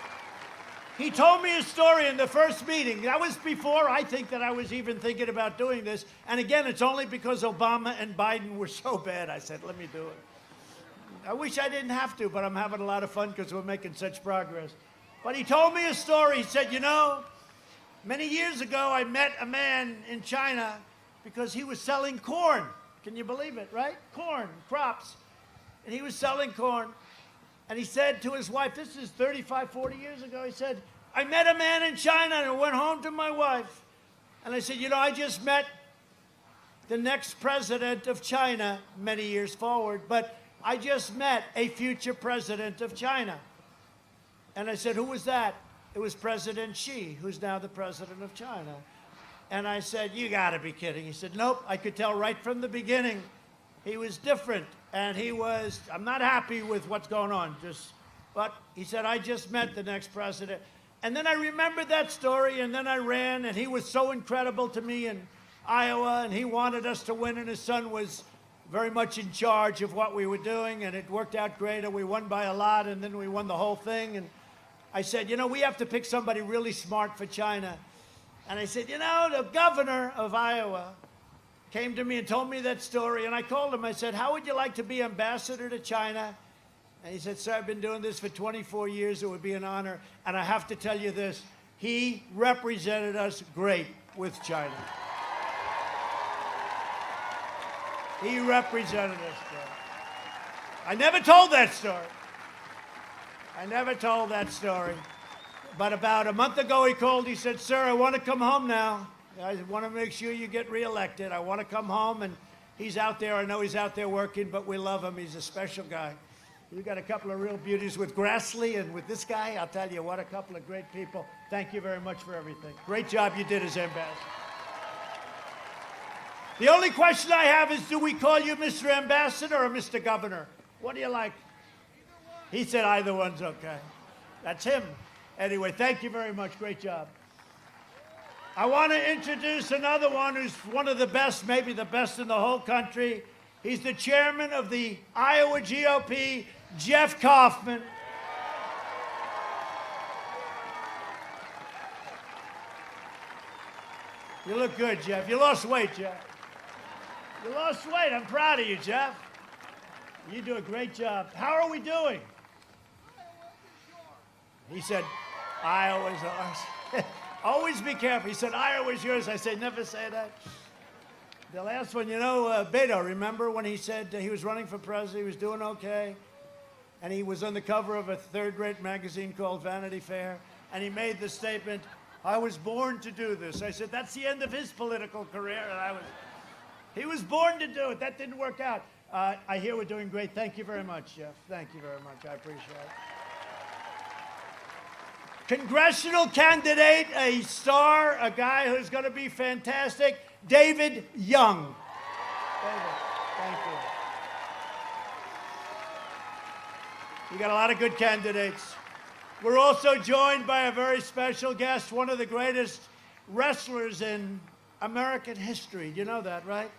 he told me a story in the first meeting. That was before I think that I was even thinking about doing this. And again, it's only because Obama and Biden were so bad. I said, let me do it. I wish I didn't have to, but I'm having a lot of fun because we're making such progress. But he told me a story. He said, you know, many years ago, I met a man in China because he was selling corn. Can you believe it, right? Corn, crops. And he was selling corn. And he said to his wife, this is 35, 40 years ago, he said, I met a man in China and I went home to my wife. And I said, you know, I just met the next president of China many years forward, but I just met a future president of China. And I said, who was that? It was President Xi, who's now the president of China. And I said, you gotta be kidding. He said, nope, I could tell right from the beginning he was different. And he was, I'm not happy with what's going on, but he said, I just met the next president. And then I remembered that story, and then I ran, and he was so incredible to me in Iowa, and he wanted us to win, and his son was very much in charge of what we were doing, and it worked out great, and we won by a lot, and then we won the whole thing. And I said, you know, we have to pick somebody really smart for China. And I said, you know, the governor of Iowa came to me and told me that story, and I called him. I said, how would you like to be ambassador to China? And he said, sir, I've been doing this for 24 years. It would be an honor. And I have to tell you this, he represented us great with China. He represented us great. I never told that story. I never told that story. But about a month ago, he called. He said, "Sir, I want to come home now. I want to make sure you get reelected. I want to come home." And he's out there. I know he's out there working, but we love him. He's a special guy. You got a couple of real beauties with Grassley and with this guy. I'll tell you what, a couple of great people. Thank you very much for everything. Great job you did as ambassador. The only question I have is, do we call you Mr. Ambassador or Mr. Governor? What do you like? He said either one's okay. That's him. Anyway, thank you very much. Great job. I want to introduce another one who's one of the best, maybe the best in the whole country. He's the chairman of the Iowa GOP, Jeff Kaufman. You look good, Jeff. You lost weight, Jeff. You lost weight. I'm proud of you, Jeff. You do a great job. How are we doing? He said, Iowa's ours. Always be careful. He said, Iowa's yours. I said, never say that. The last one, you know, Beto, remember when he said he was running for president, he was doing okay, and he was on the cover of a third-rate magazine called Vanity Fair, and he made the statement, I was born to do this. I said, that's the end of his political career, and he was born to do it. That didn't work out. I hear we're doing great. Thank you very much, Jeff. Thank you very much. I appreciate it. Congressional candidate, a star, a guy who's going to be fantastic, David Young. David, thank you. You got a lot of good candidates. We're also joined by a very special guest, one of the greatest wrestlers in American history. You know that, right?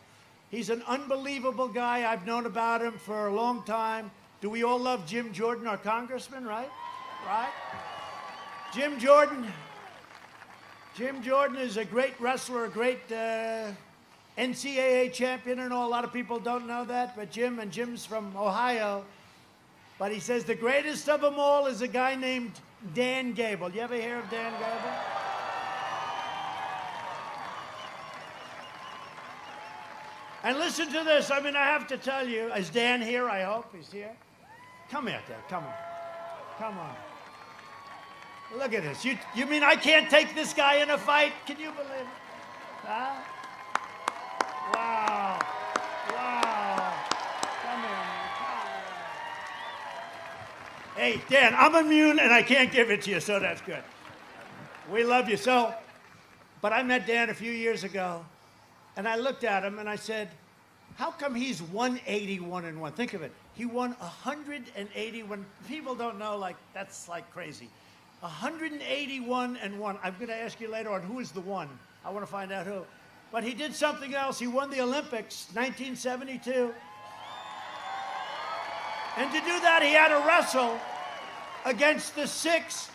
He's an unbelievable guy. I've known about him for a long time. Do we all love Jim Jordan, our congressman, right? Right? Jim Jordan is a great wrestler, a great NCAA champion and all. A lot of people don't know that, but Jim's from Ohio. But he says the greatest of them all is a guy named Dan Gable. You ever hear of Dan Gable? And listen to this. I mean, I have to tell you, is Dan here? I hope he's here. Come here, Dan. Come on. Come on. Look at this. You mean I can't take this guy in a fight? Can you believe it? Huh? Wow. Wow. Come here, man. Hey, Dan, I'm immune and I can't give it to you, so that's good. We love you. But I met Dan a few years ago, and I looked at him and I said, how come he's 181-1? Think of it. He won 181. People don't know, like, that's like crazy. 181-1. I'm going to ask you later on who is the one. I want to find out who. But he did something else. He won the Olympics, 1972. And to do that, he had to wrestle against the 6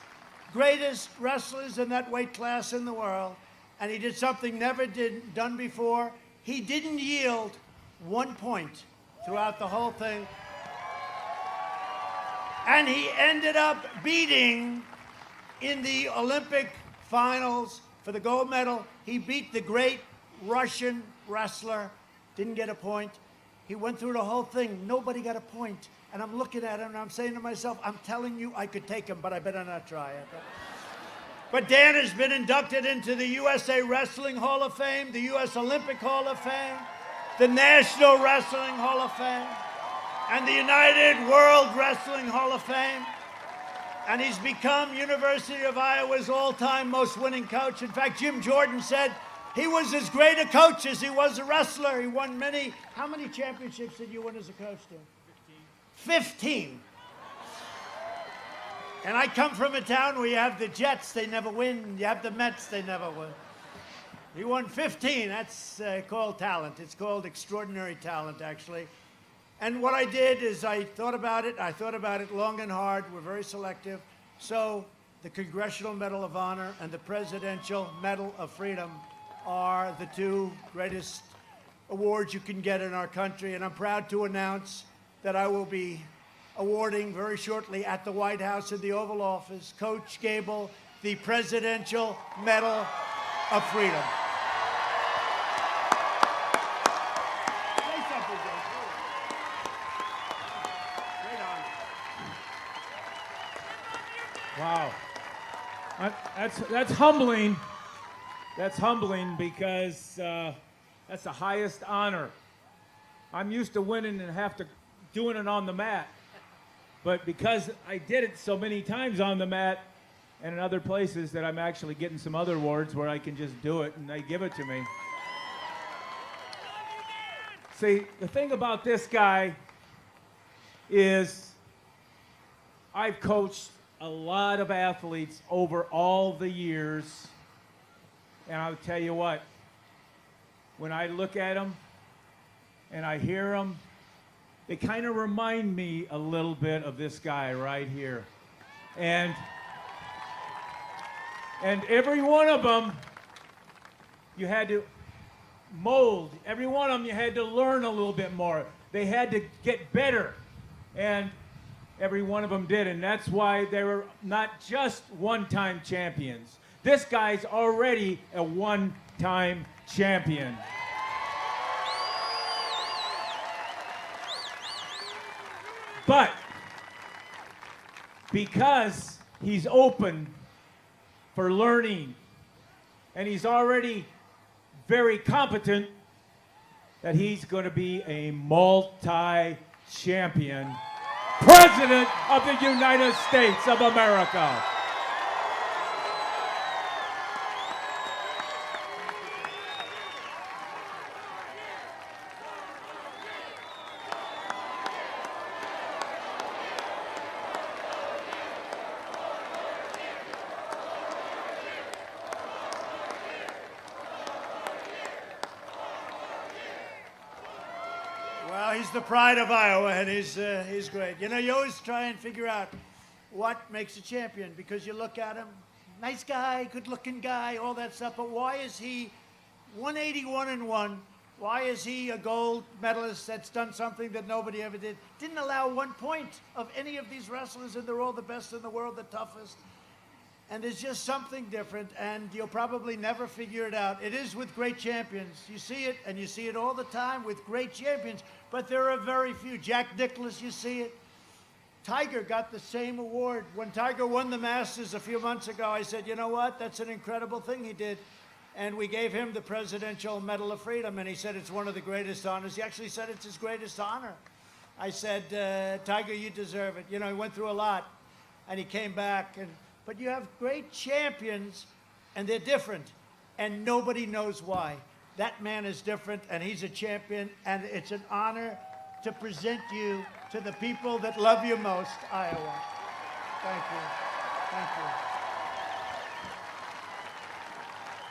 greatest wrestlers in that weight class in the world. And he did something never done before. He didn't yield 1 point throughout the whole thing. And he ended up beating, in the Olympic finals for the gold medal, he beat the great Russian wrestler, didn't get a point. He went through the whole thing. Nobody got a point. And I'm looking at him and I'm saying to myself, I'm telling you I could take him, but I better not try it. But Dan has been inducted into the USA Wrestling Hall of Fame, the US Olympic Hall of Fame, the National Wrestling Hall of Fame, and the United World Wrestling Hall of Fame. And he's become University of Iowa's all-time most winning coach. In fact, Jim Jordan said he was as great a coach as he was a wrestler. He won many. How many championships did you win as a coach, Dan? 15. And I come from a town where you have the Jets, they never win. You have the Mets, they never win. He won 15. That's called talent. It's called extraordinary talent, actually. And what I did is I thought about it. I thought about it long and hard. We're very selective. So the Congressional Medal of Honor and the Presidential Medal of Freedom are the 2 greatest awards you can get in our country. And I'm proud to announce that I will be awarding very shortly at the White House in the Oval Office, Coach Gable, the Presidential Medal of Freedom. Wow. That's humbling. That's humbling because that's the highest honor. I'm used to winning and doing it on the mat. But because I did it so many times on the mat and in other places that I'm actually getting some other awards where I can just do it and they give it to me. See, the thing about this guy is I've coached a lot of athletes over all the years, and I'll tell you what, when I look at them and I hear them, they kind of remind me a little bit of this guy right here. And every one of them, you had to mold. Every one of them, you had to learn a little bit more. They had to get better. And every one of them did. And that's why they were not just one-time champions. This guy's already a one-time champion. But because he's open for learning and he's already very competent, that he's going to be a multi-champion President of the United States of America. Well, he's the pride of Iowa, and he's great. You know, you always try and figure out what makes a champion because you look at him, nice guy, good-looking guy, all that stuff. But why is he 181-1? Why is he a gold medalist that's done something that nobody ever did? Didn't allow 1 point of any of these wrestlers, and they're all the best in the world, the toughest. And there's just something different, and you'll probably never figure it out. It is with great champions. You see it, and you see it all the time with great champions, but there are very few. Jack Nicklaus, you see it. Tiger got the same award. When Tiger won the Masters a few months ago, I said, you know what? That's an incredible thing he did. And we gave him the Presidential Medal of Freedom, and he said it's one of the greatest honors. He actually said it's his greatest honor. I said, Tiger, you deserve it. You know, he went through a lot, and he came back. But you have great champions, and they're different, and nobody knows why. That man is different, and he's a champion, and it's an honor to present you to the people that love you most, Iowa. Thank you. Thank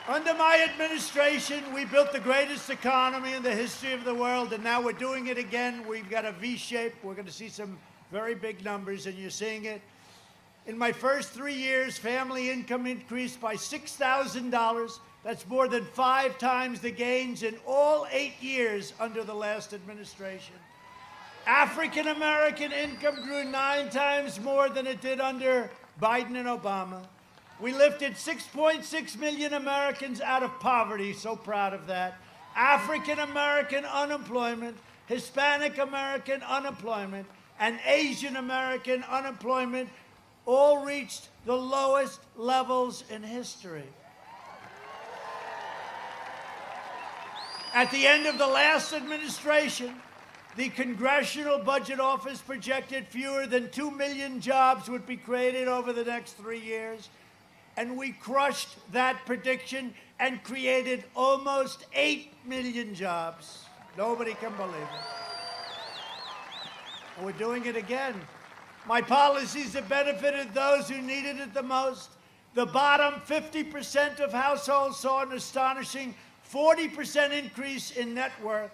you. Under my administration, we built the greatest economy in the history of the world, and now we're doing it again. We've got a V shape. We're going to see some very big numbers, and you're seeing it. In my first 3 years, family income increased by $6,000. That's more than 5 times the gains in all 8 years under the last administration. African American income grew 9 times more than it did under Biden and Obama. We lifted 6.6 million Americans out of poverty, so proud of that. African American unemployment, Hispanic American unemployment, and Asian American unemployment all reached the lowest levels in history. At the end of the last administration, the Congressional Budget Office projected fewer than 2 million jobs would be created over the next 3 years. And we crushed that prediction and created almost 8 million jobs. Nobody can believe it. And we're doing it again. My policies have benefited those who needed it the most. The bottom 50% of households saw an astonishing 40% increase in net worth.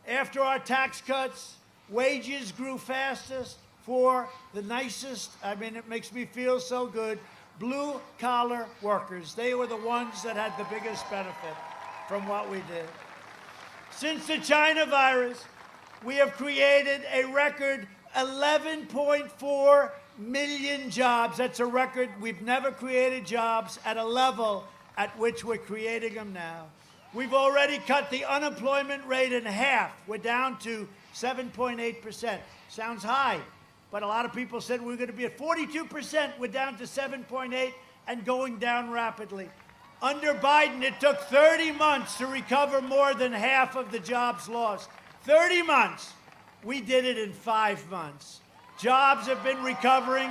After our tax cuts, wages grew fastest for the nicest, I mean, it makes me feel so good, blue-collar workers. They were the ones that had the biggest benefit from what we did. Since the China virus, we have created a record 11.4 million jobs. That's a record. We've never created jobs at a level at which we're creating them now. We've already cut the unemployment rate in half. We're down to 7.8%. Sounds high, but a lot of people said we're going to be at 42%. We're down to 7.8, and going down rapidly. Under Biden, it took 30 months to recover more than half of the jobs lost. 30 months. We did it in 5 months. Jobs have been recovering.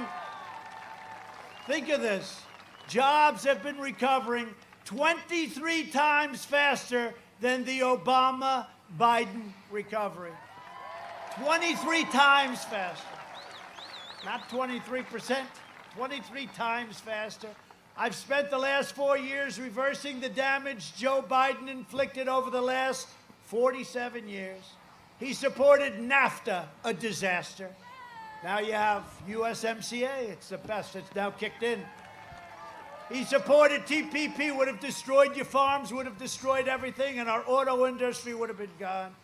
Think of this. Jobs have been recovering 23 times faster than the Obama-Biden recovery. 23 times faster. Not 23%, 23 times faster. I've spent the last 4 years reversing the damage Joe Biden inflicted over the last 47 years. He supported NAFTA, a disaster. Now you have USMCA, it's the best, it's now kicked in. He supported TPP, would have destroyed your farms, would have destroyed everything, and our auto industry would have been gone.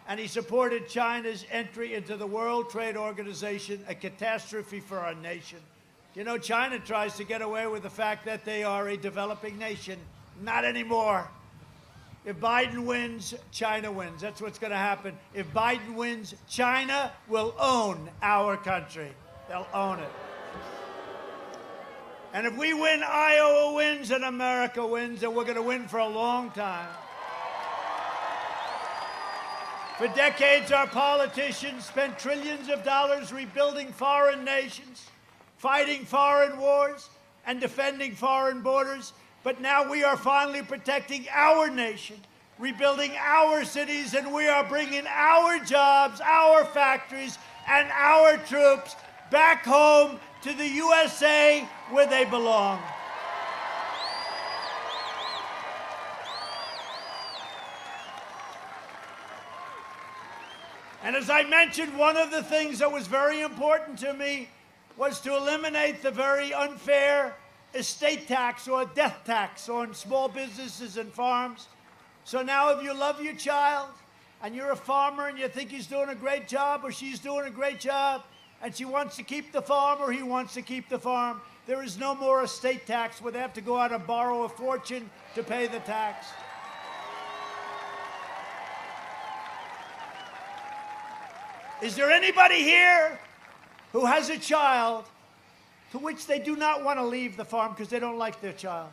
And he supported China's entry into the World Trade Organization, a catastrophe for our nation. You know, China tries to get away with the fact that they are a developing nation. Not anymore. If Biden wins, China wins. That's what's going to happen. If Biden wins, China will own our country. They'll own it. And if we win, Iowa wins, and America wins, and we're going to win for a long time. For decades, our politicians spent trillions of dollars rebuilding foreign nations, fighting foreign wars, and defending foreign borders. But now we are finally protecting our nation, rebuilding our cities, and we are bringing our jobs, our factories, and our troops back home to the USA where they belong. And as I mentioned, one of the things that was very important to me was to eliminate the very unfair estate tax or death tax on small businesses and farms. So now if you love your child and you're a farmer and you think he's doing a great job or she's doing a great job and she wants to keep the farm or he wants to keep the farm, there is no more estate tax where they have to go out and borrow a fortune to pay the tax. Is there anybody here who has a child to which they do not want to leave the farm because they don't like their child?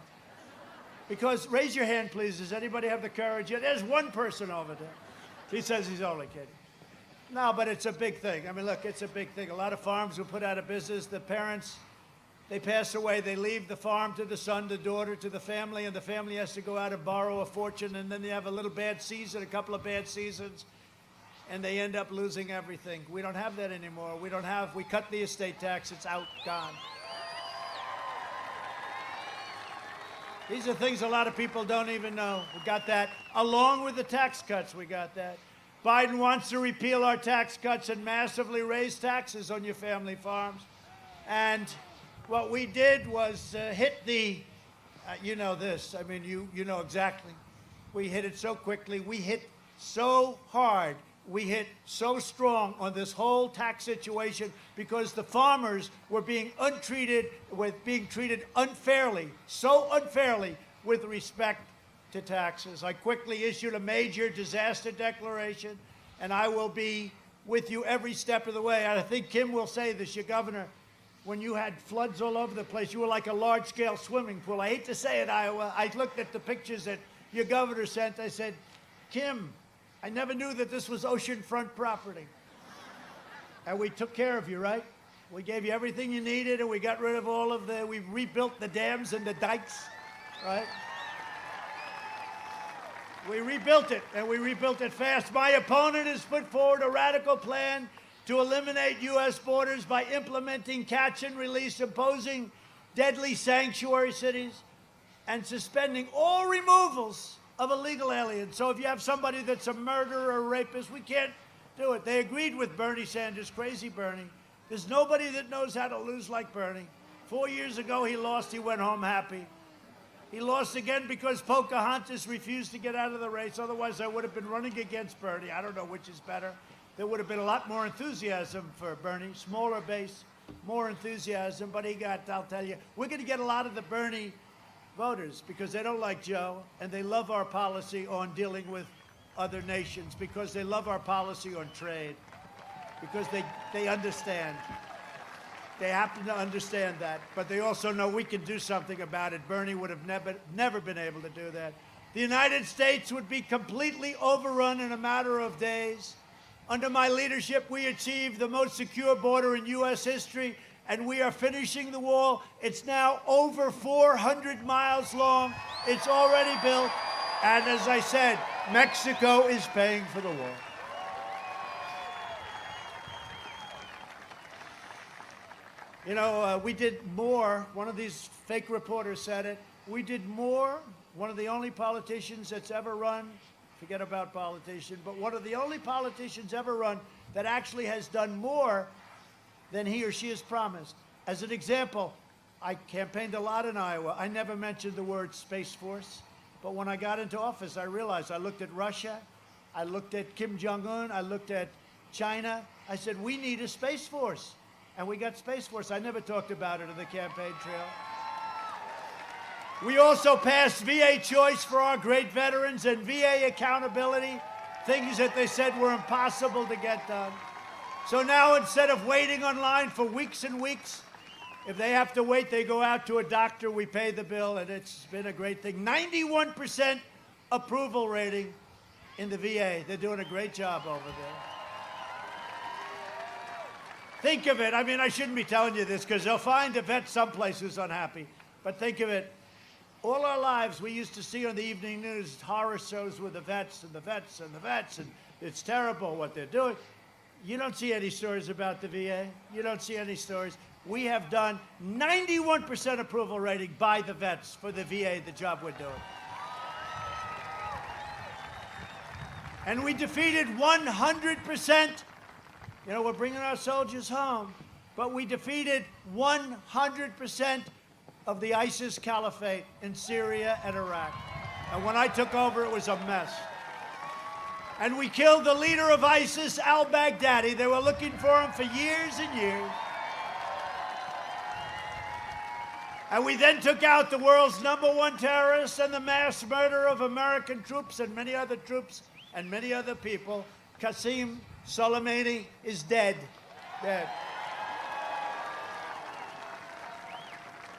Because, raise your hand, please. Does anybody have the courage? Yeah, there's one person over there. He says he's only kidding. No, but it's a big thing. I mean, look, it's a big thing. A lot of farms were put out of business. The parents, they pass away. They leave the farm to the son, the daughter, to the family, and the family has to go out and borrow a fortune, and then they have a little bad season, a couple of bad seasons, and they end up losing everything. We don't have that anymore. We cut the estate tax. It's out, gone. These are things a lot of people don't even know. We got that. Along with the tax cuts, we got that. Biden wants to repeal our tax cuts and massively raise taxes on your family farms. And what we did was hit the, you know this, I mean, you know exactly. We hit it so quickly. We hit so hard. We hit so strong on this whole tax situation because the farmers were being treated unfairly, so unfairly with respect to taxes. I quickly issued a major disaster declaration, and I will be with you every step of the way. And I think Kim will say this, your governor, when you had floods all over the place, you were like a large-scale swimming pool. I hate to say it, Iowa. I looked at the pictures that your governor sent. I said, Kim, I never knew that this was oceanfront property. And we took care of you, right? We gave you everything you needed, and we got rid of we rebuilt the dams and the dikes, right? We rebuilt it, and we rebuilt it fast. My opponent has put forward a radical plan to eliminate U.S. borders by implementing catch and release, imposing deadly sanctuary cities, and suspending all removals of illegal aliens. So if you have somebody that's a murderer or a rapist, we can't do it. They agreed with Bernie Sanders, crazy Bernie. There's nobody that knows how to lose like Bernie. 4 years ago, he lost. He went home happy. He lost again because Pocahontas refused to get out of the race. Otherwise, I would have been running against Bernie. I don't know which is better. There would have been a lot more enthusiasm for Bernie, smaller base, more enthusiasm. But he got, I'll tell you, we're going to get a lot of the Bernie voters because they don't like Joe, and they love our policy on dealing with other nations because they love our policy on trade, because they understand. They happen to understand that, but they also know we can do something about it. Bernie would have never been able to do that. The United States would be completely overrun in a matter of days. Under my leadership, we achieved the most secure border in U.S. history, and we are finishing the wall. It's now over 400 miles long. It's already built, and as I said, Mexico is paying for the wall. You know, we did more. One of these fake reporters said it. We did more. One of the only politicians that's ever run, forget about politician, but one of the only politicians ever run that actually has done more than he or she has promised. As an example, I campaigned a lot in Iowa. I never mentioned the word Space Force. But when I got into office, I realized I looked at Russia, I looked at Kim Jong-un, I looked at China. I said, we need a Space Force. And we got Space Force. I never talked about it in the campaign trail. We also passed VA choice for our great veterans and VA accountability, things that they said were impossible to get done. So now instead of waiting online for weeks and weeks, if they have to wait, they go out to a doctor, we pay the bill, and it's been a great thing. 91% approval rating in the VA. They're doing a great job over there. Think of it. I mean, I shouldn't be telling you this because they'll find a vet someplace who's unhappy. But think of it. All our lives, we used to see on the evening news horror shows with the vets and the vets and the vets, and it's terrible what they're doing. You don't see any stories about the VA. You don't see any stories. We have done 91% approval rating by the vets for the VA, the job we're doing. And we defeated 100%. You know, we're bringing our soldiers home, but we defeated 100% of the ISIS caliphate in Syria and Iraq. And when I took over, it was a mess. And we killed the leader of ISIS, al-Baghdadi. They were looking for him for years and years. And we then took out the world's #1 terrorist and the mass murder of American troops and many other troops and many other people. Qasem Soleimani is dead. Dead.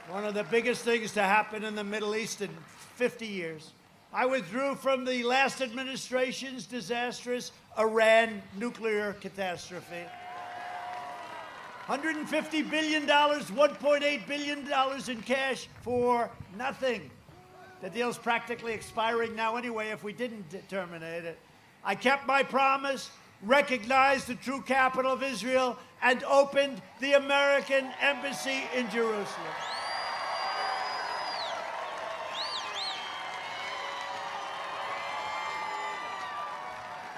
One of the biggest things to happen in the Middle East in 50 years. I withdrew from the last administration's disastrous Iran nuclear catastrophe. $150 billion, $1.8 billion in cash for nothing. The deal's practically expiring now anyway if we didn't terminate it. I kept my promise, recognized the true capital of Israel, and opened the American embassy in Jerusalem.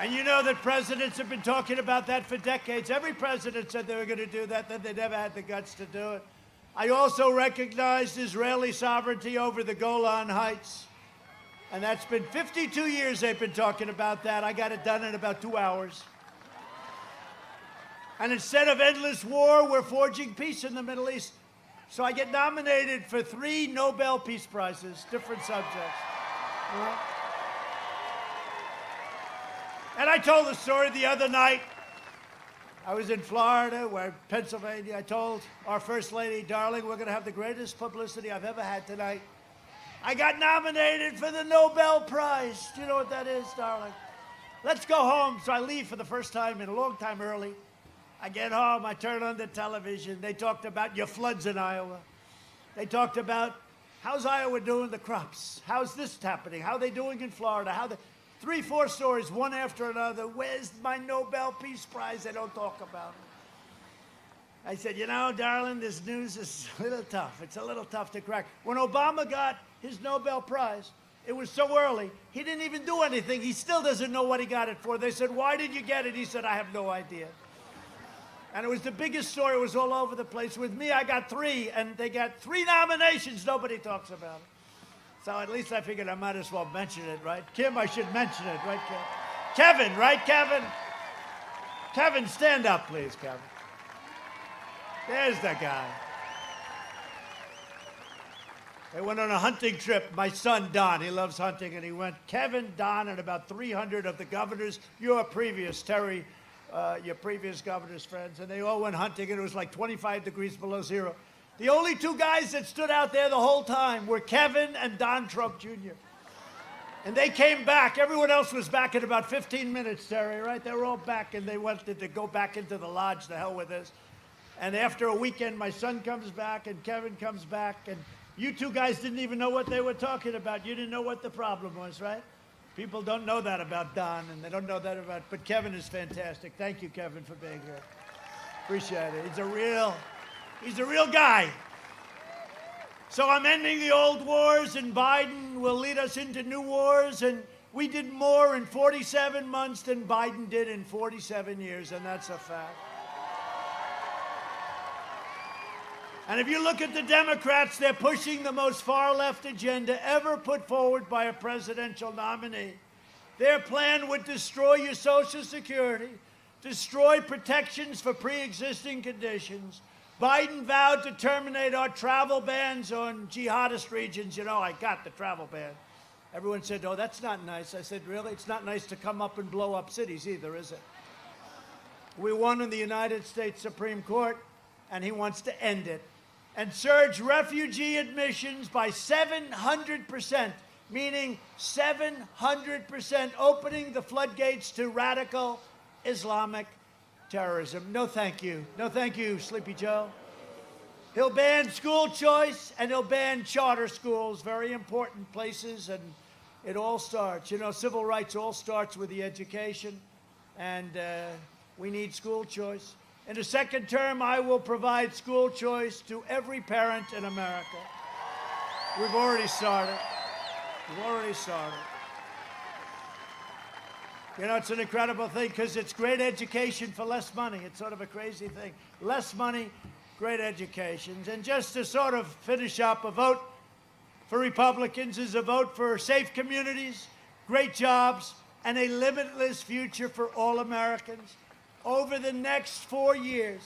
And you know that presidents have been talking about that for decades. Every president said they were going to do that, then they never had the guts to do it. I also recognized Israeli sovereignty over the Golan Heights. And that's been 52 years they've been talking about that. I got it done in about 2 hours. And instead of endless war, we're forging peace in the Middle East. So I get nominated for 3 Nobel Peace Prizes, different subjects. Yeah. And I told the story the other night. I was in Florida, or Pennsylvania. I told our First Lady, darling, we're going to have the greatest publicity I've ever had tonight. I got nominated for the Nobel Prize. Do you know what that is, darling? Let's go home. So I leave for the first time in a long time early. I get home, I turn on the television. They talked about your floods in Iowa. They talked about how's Iowa doing the crops? How's this happening? How are they doing in Florida? 3, 4 stories, one after another. Where's my Nobel Peace Prize? They don't talk about it. I said, you know, darling, this news is a little tough. It's a little tough to crack. When Obama got his Nobel Prize, it was so early. He didn't even do anything. He still doesn't know what he got it for. They said, why did you get it? He said, I have no idea. And it was the biggest story. It was all over the place. With me, I got 3, and they got 3 nominations. Nobody talks about it. So at least I figured I might as well mention it, right? Kim, I should mention it, right, Kim? Kevin, right, Kevin? Kevin, stand up, please, Kevin. There's the guy. They went on a hunting trip. My son, Don, he loves hunting, and he went, Kevin, Don, and about 300 of the governors, your previous, Terry, your previous governor's friends, and they all went hunting, and it was like 25 degrees below zero. The only two guys that stood out there the whole time were Kevin and Don Trump Jr. And they came back. Everyone else was back in about 15 minutes, Terry, right? They were all back, and they wanted to go back into the lodge. The hell with this. And after a weekend, my son comes back, and Kevin comes back, and you two guys didn't even know what they were talking about. You didn't know what the problem was, right? People don't know that about Don, and they don't know that about, but Kevin is fantastic. Thank you, Kevin, for being here. Appreciate it. He's a real guy. So I'm ending the old wars, and Biden will lead us into new wars, and we did more in 47 months than Biden did in 47 years, and that's a fact. And if you look at the Democrats, they're pushing the most far-left agenda ever put forward by a presidential nominee. Their plan would destroy your Social Security, destroy protections for pre-existing conditions. Biden vowed to terminate our travel bans on jihadist regions. You know, I got the travel ban. Everyone said, oh, that's not nice. I said, really? It's not nice to come up and blow up cities either, is it? We won in the United States Supreme Court, and he wants to end it. And surge refugee admissions by 700%, meaning 700%, opening the floodgates to radical Islamic terrorism. No, thank you. No, thank you, Sleepy Joe. He'll ban school choice, and he'll ban charter schools, very important places, and it all starts. You know, civil rights all starts with the education, and we need school choice. In the second term, I will provide school choice to every parent in America. We've already started. We've already started. You know, it's an incredible thing because it's great education for less money. It's sort of a crazy thing. Less money, great education. And just to sort of finish up, a vote for Republicans is a vote for safe communities, great jobs, and a limitless future for all Americans. Over the next 4 years,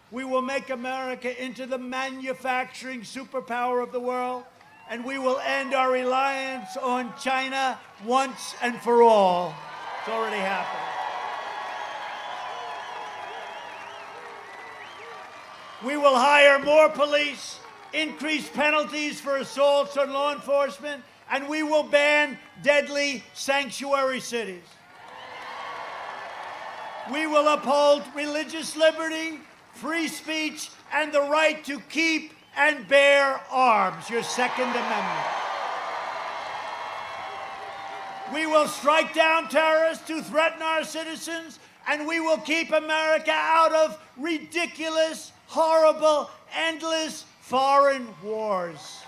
we will make America into the manufacturing superpower of the world, and we will end our reliance on China once and for all. It's already happened. We will hire more police, increase penalties for assaults on law enforcement, and we will ban deadly sanctuary cities. We will uphold religious liberty, free speech, and the right to keep and bear arms, your Second Amendment. We will strike down terrorists who threaten our citizens, and we will keep America out of ridiculous, horrible, endless foreign wars.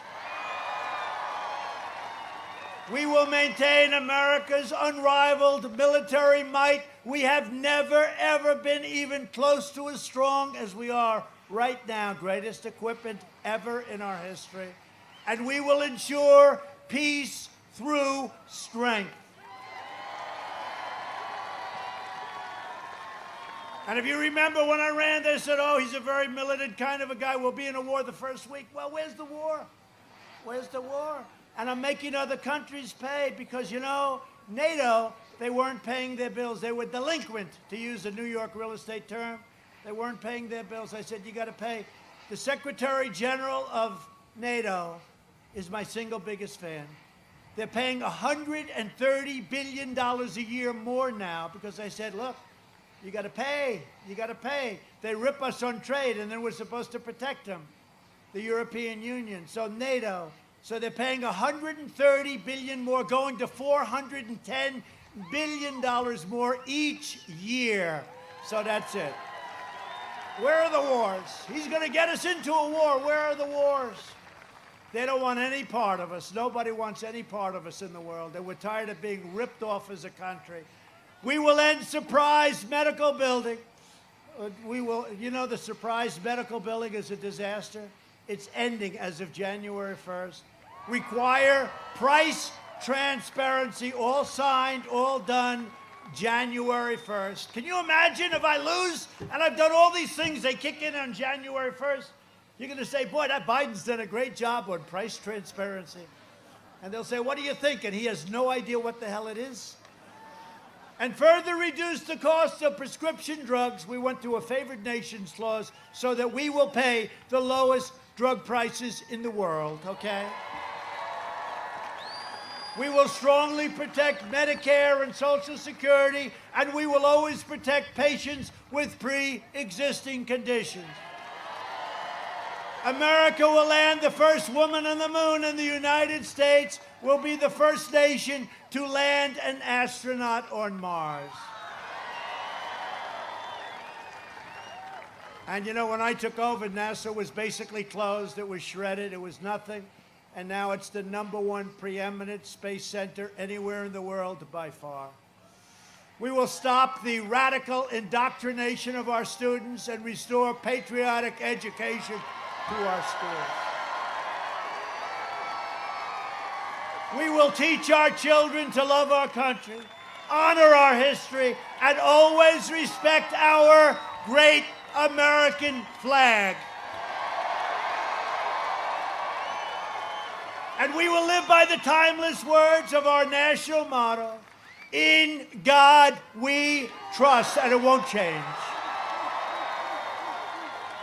We will maintain America's unrivaled military might. We have never, ever been even close to as strong as we are right now. Greatest equipment ever in our history. And we will ensure peace through strength. And if you remember when I ran, they said, oh, he's a very militant kind of a guy. We'll be in a war the first week. Well, where's the war? Where's the war? And I'm making other countries pay because, you know, NATO, they weren't paying their bills. They were delinquent, to use a New York real estate term. They weren't paying their bills. I said, you got to pay. The Secretary General of NATO is my single biggest fan. They're paying $130 billion a year more now because I said, look, you got to pay. You got to pay. They rip us on trade, and then we're supposed to protect them, the European Union. So NATO. So they're paying $130 billion more, going to $410 billion more each year. So that's it. Where are the wars? He's going to get us into a war. Where are the wars? They don't want any part of us. Nobody wants any part of us in the world. And we're tired of being ripped off as a country. We will end surprise medical building. We will, you know, the surprise medical building is a disaster. It's ending as of January 1st. Require price transparency, all signed, all done, January 1st. Can you imagine if I lose and I've done all these things, they kick in on January 1st? You're going to say, boy, that Biden's done a great job on price transparency. And they'll say, what do you think? And he has no idea what the hell it is. and further reduce the cost of prescription drugs. We went to a favored nations clause so that we will pay the lowest drug prices in the world, okay? We will strongly protect Medicare and Social Security, and we will always protect patients with pre-existing conditions. America will land the first woman on the moon, and the United States will be the first nation to land an astronaut on Mars. And you know, when I took over, NASA was basically closed. It was shredded. It was nothing. And now it's the #1 preeminent space center anywhere in the world by far. We will stop the radical indoctrination of our students and restore patriotic education to our schools. We will teach our children to love our country, honor our history, and always respect our great American flag. And we will live by the timeless words of our national motto, "In God we trust," and it won't change.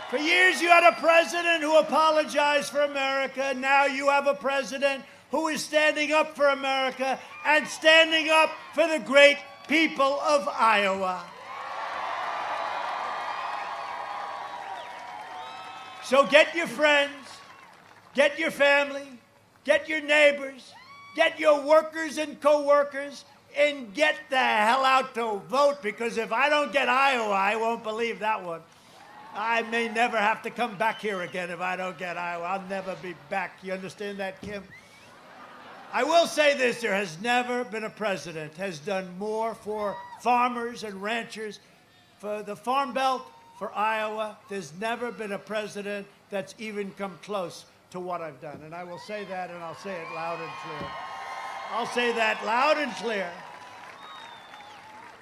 For years you had a president who apologized for America. Now you have a president who is standing up for America and standing up for the great people of Iowa. So get your friends, get your family, get your neighbors, get your workers and co-workers, and get the hell out to vote, because if I don't get Iowa, I won't believe that one. I may never have to come back here again if I don't get Iowa. I'll never be back. You understand that, Kim? I will say this, there has never been a president has done more for farmers and ranchers, for the Farm Belt, for Iowa. There's never been a president that's even come close to what I've done. And I will say that, and I'll say it loud and clear. I'll say that loud and clear.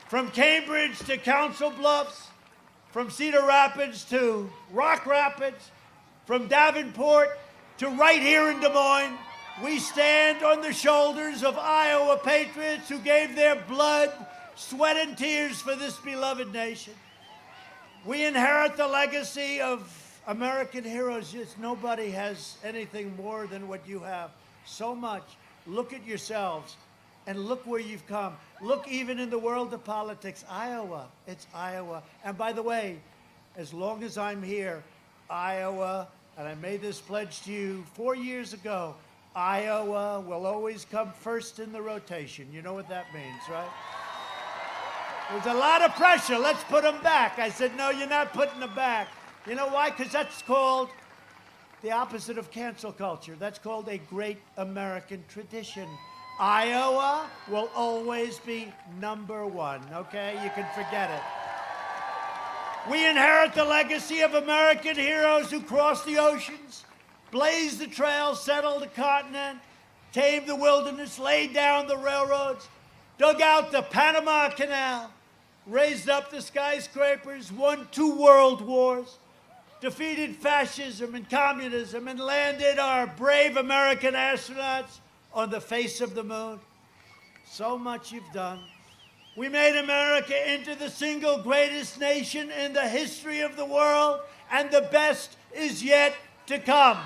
From Cambridge to Council Bluffs, from Cedar Rapids to Rock Rapids, from Davenport to right here in Des Moines, we stand on the shoulders of Iowa patriots who gave their blood, sweat, and tears for this beloved nation. We inherit the legacy of American heroes. Just nobody has anything more than what you have. So much. Look at yourselves and look where you've come. Look even in the world of politics. Iowa, it's Iowa. And by the way, as long as I'm here, Iowa, and I made this pledge to you 4 years ago, Iowa will always come first in the rotation. You know what that means, right? There's a lot of pressure. Let's put them back. I said, no, you're not putting them back. You know why? Because that's called the opposite of cancel culture. That's called a great American tradition. Iowa will always be #1, okay? You can forget it. We inherit the legacy of American heroes who crossed the oceans, blazed the trails, settled the continent, tamed the wilderness, laid down the railroads, dug out the Panama Canal, raised up the skyscrapers, won 2 world wars, defeated fascism and communism, and landed our brave American astronauts on the face of the moon. So much you've done. We made America into the single greatest nation in the history of the world, and the best is yet to come.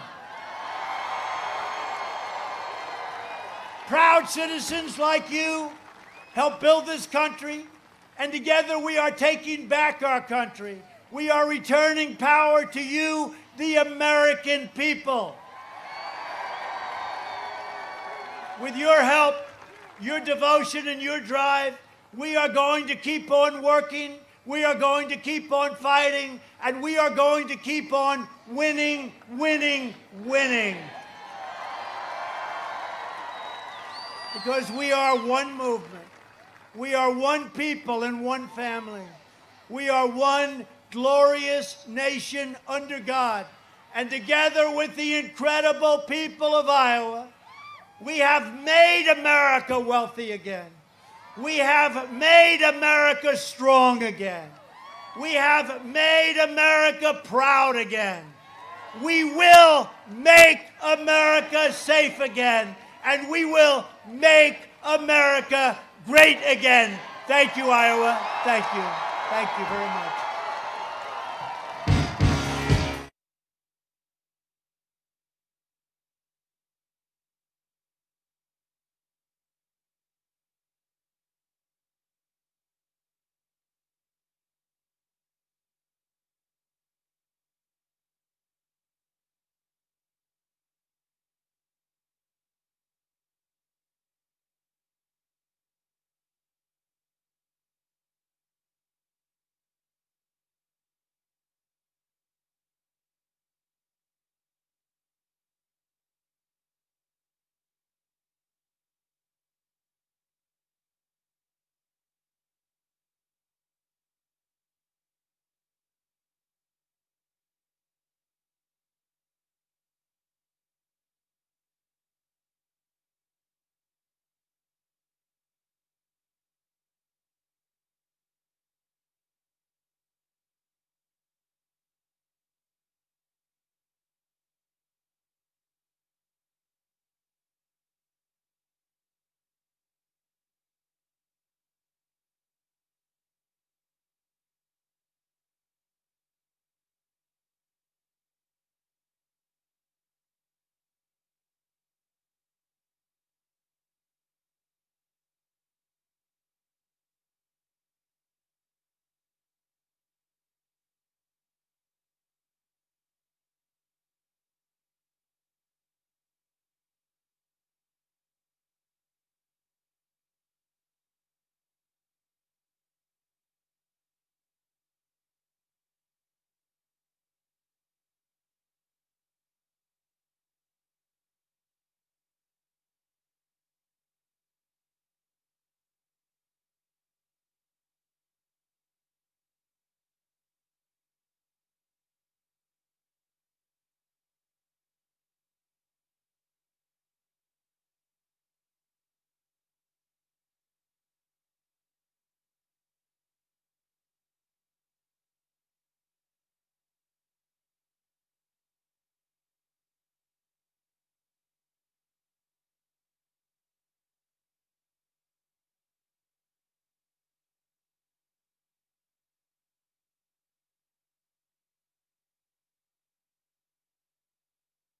Proud citizens like you helped build this country, and together we are taking back our country. We are returning power to you, the American people. With your help, your devotion, and your drive, we are going to keep on working, we are going to keep on fighting, and we are going to keep on winning, winning, winning. Because we are one movement. We are one people and one family. We are one glorious nation under God. And together with the incredible people of Iowa, we have made America wealthy again. We have made America strong again. We have made America proud again. We will make America safe again. And we will make America great again. Thank you, Iowa. Thank you. Thank you very much.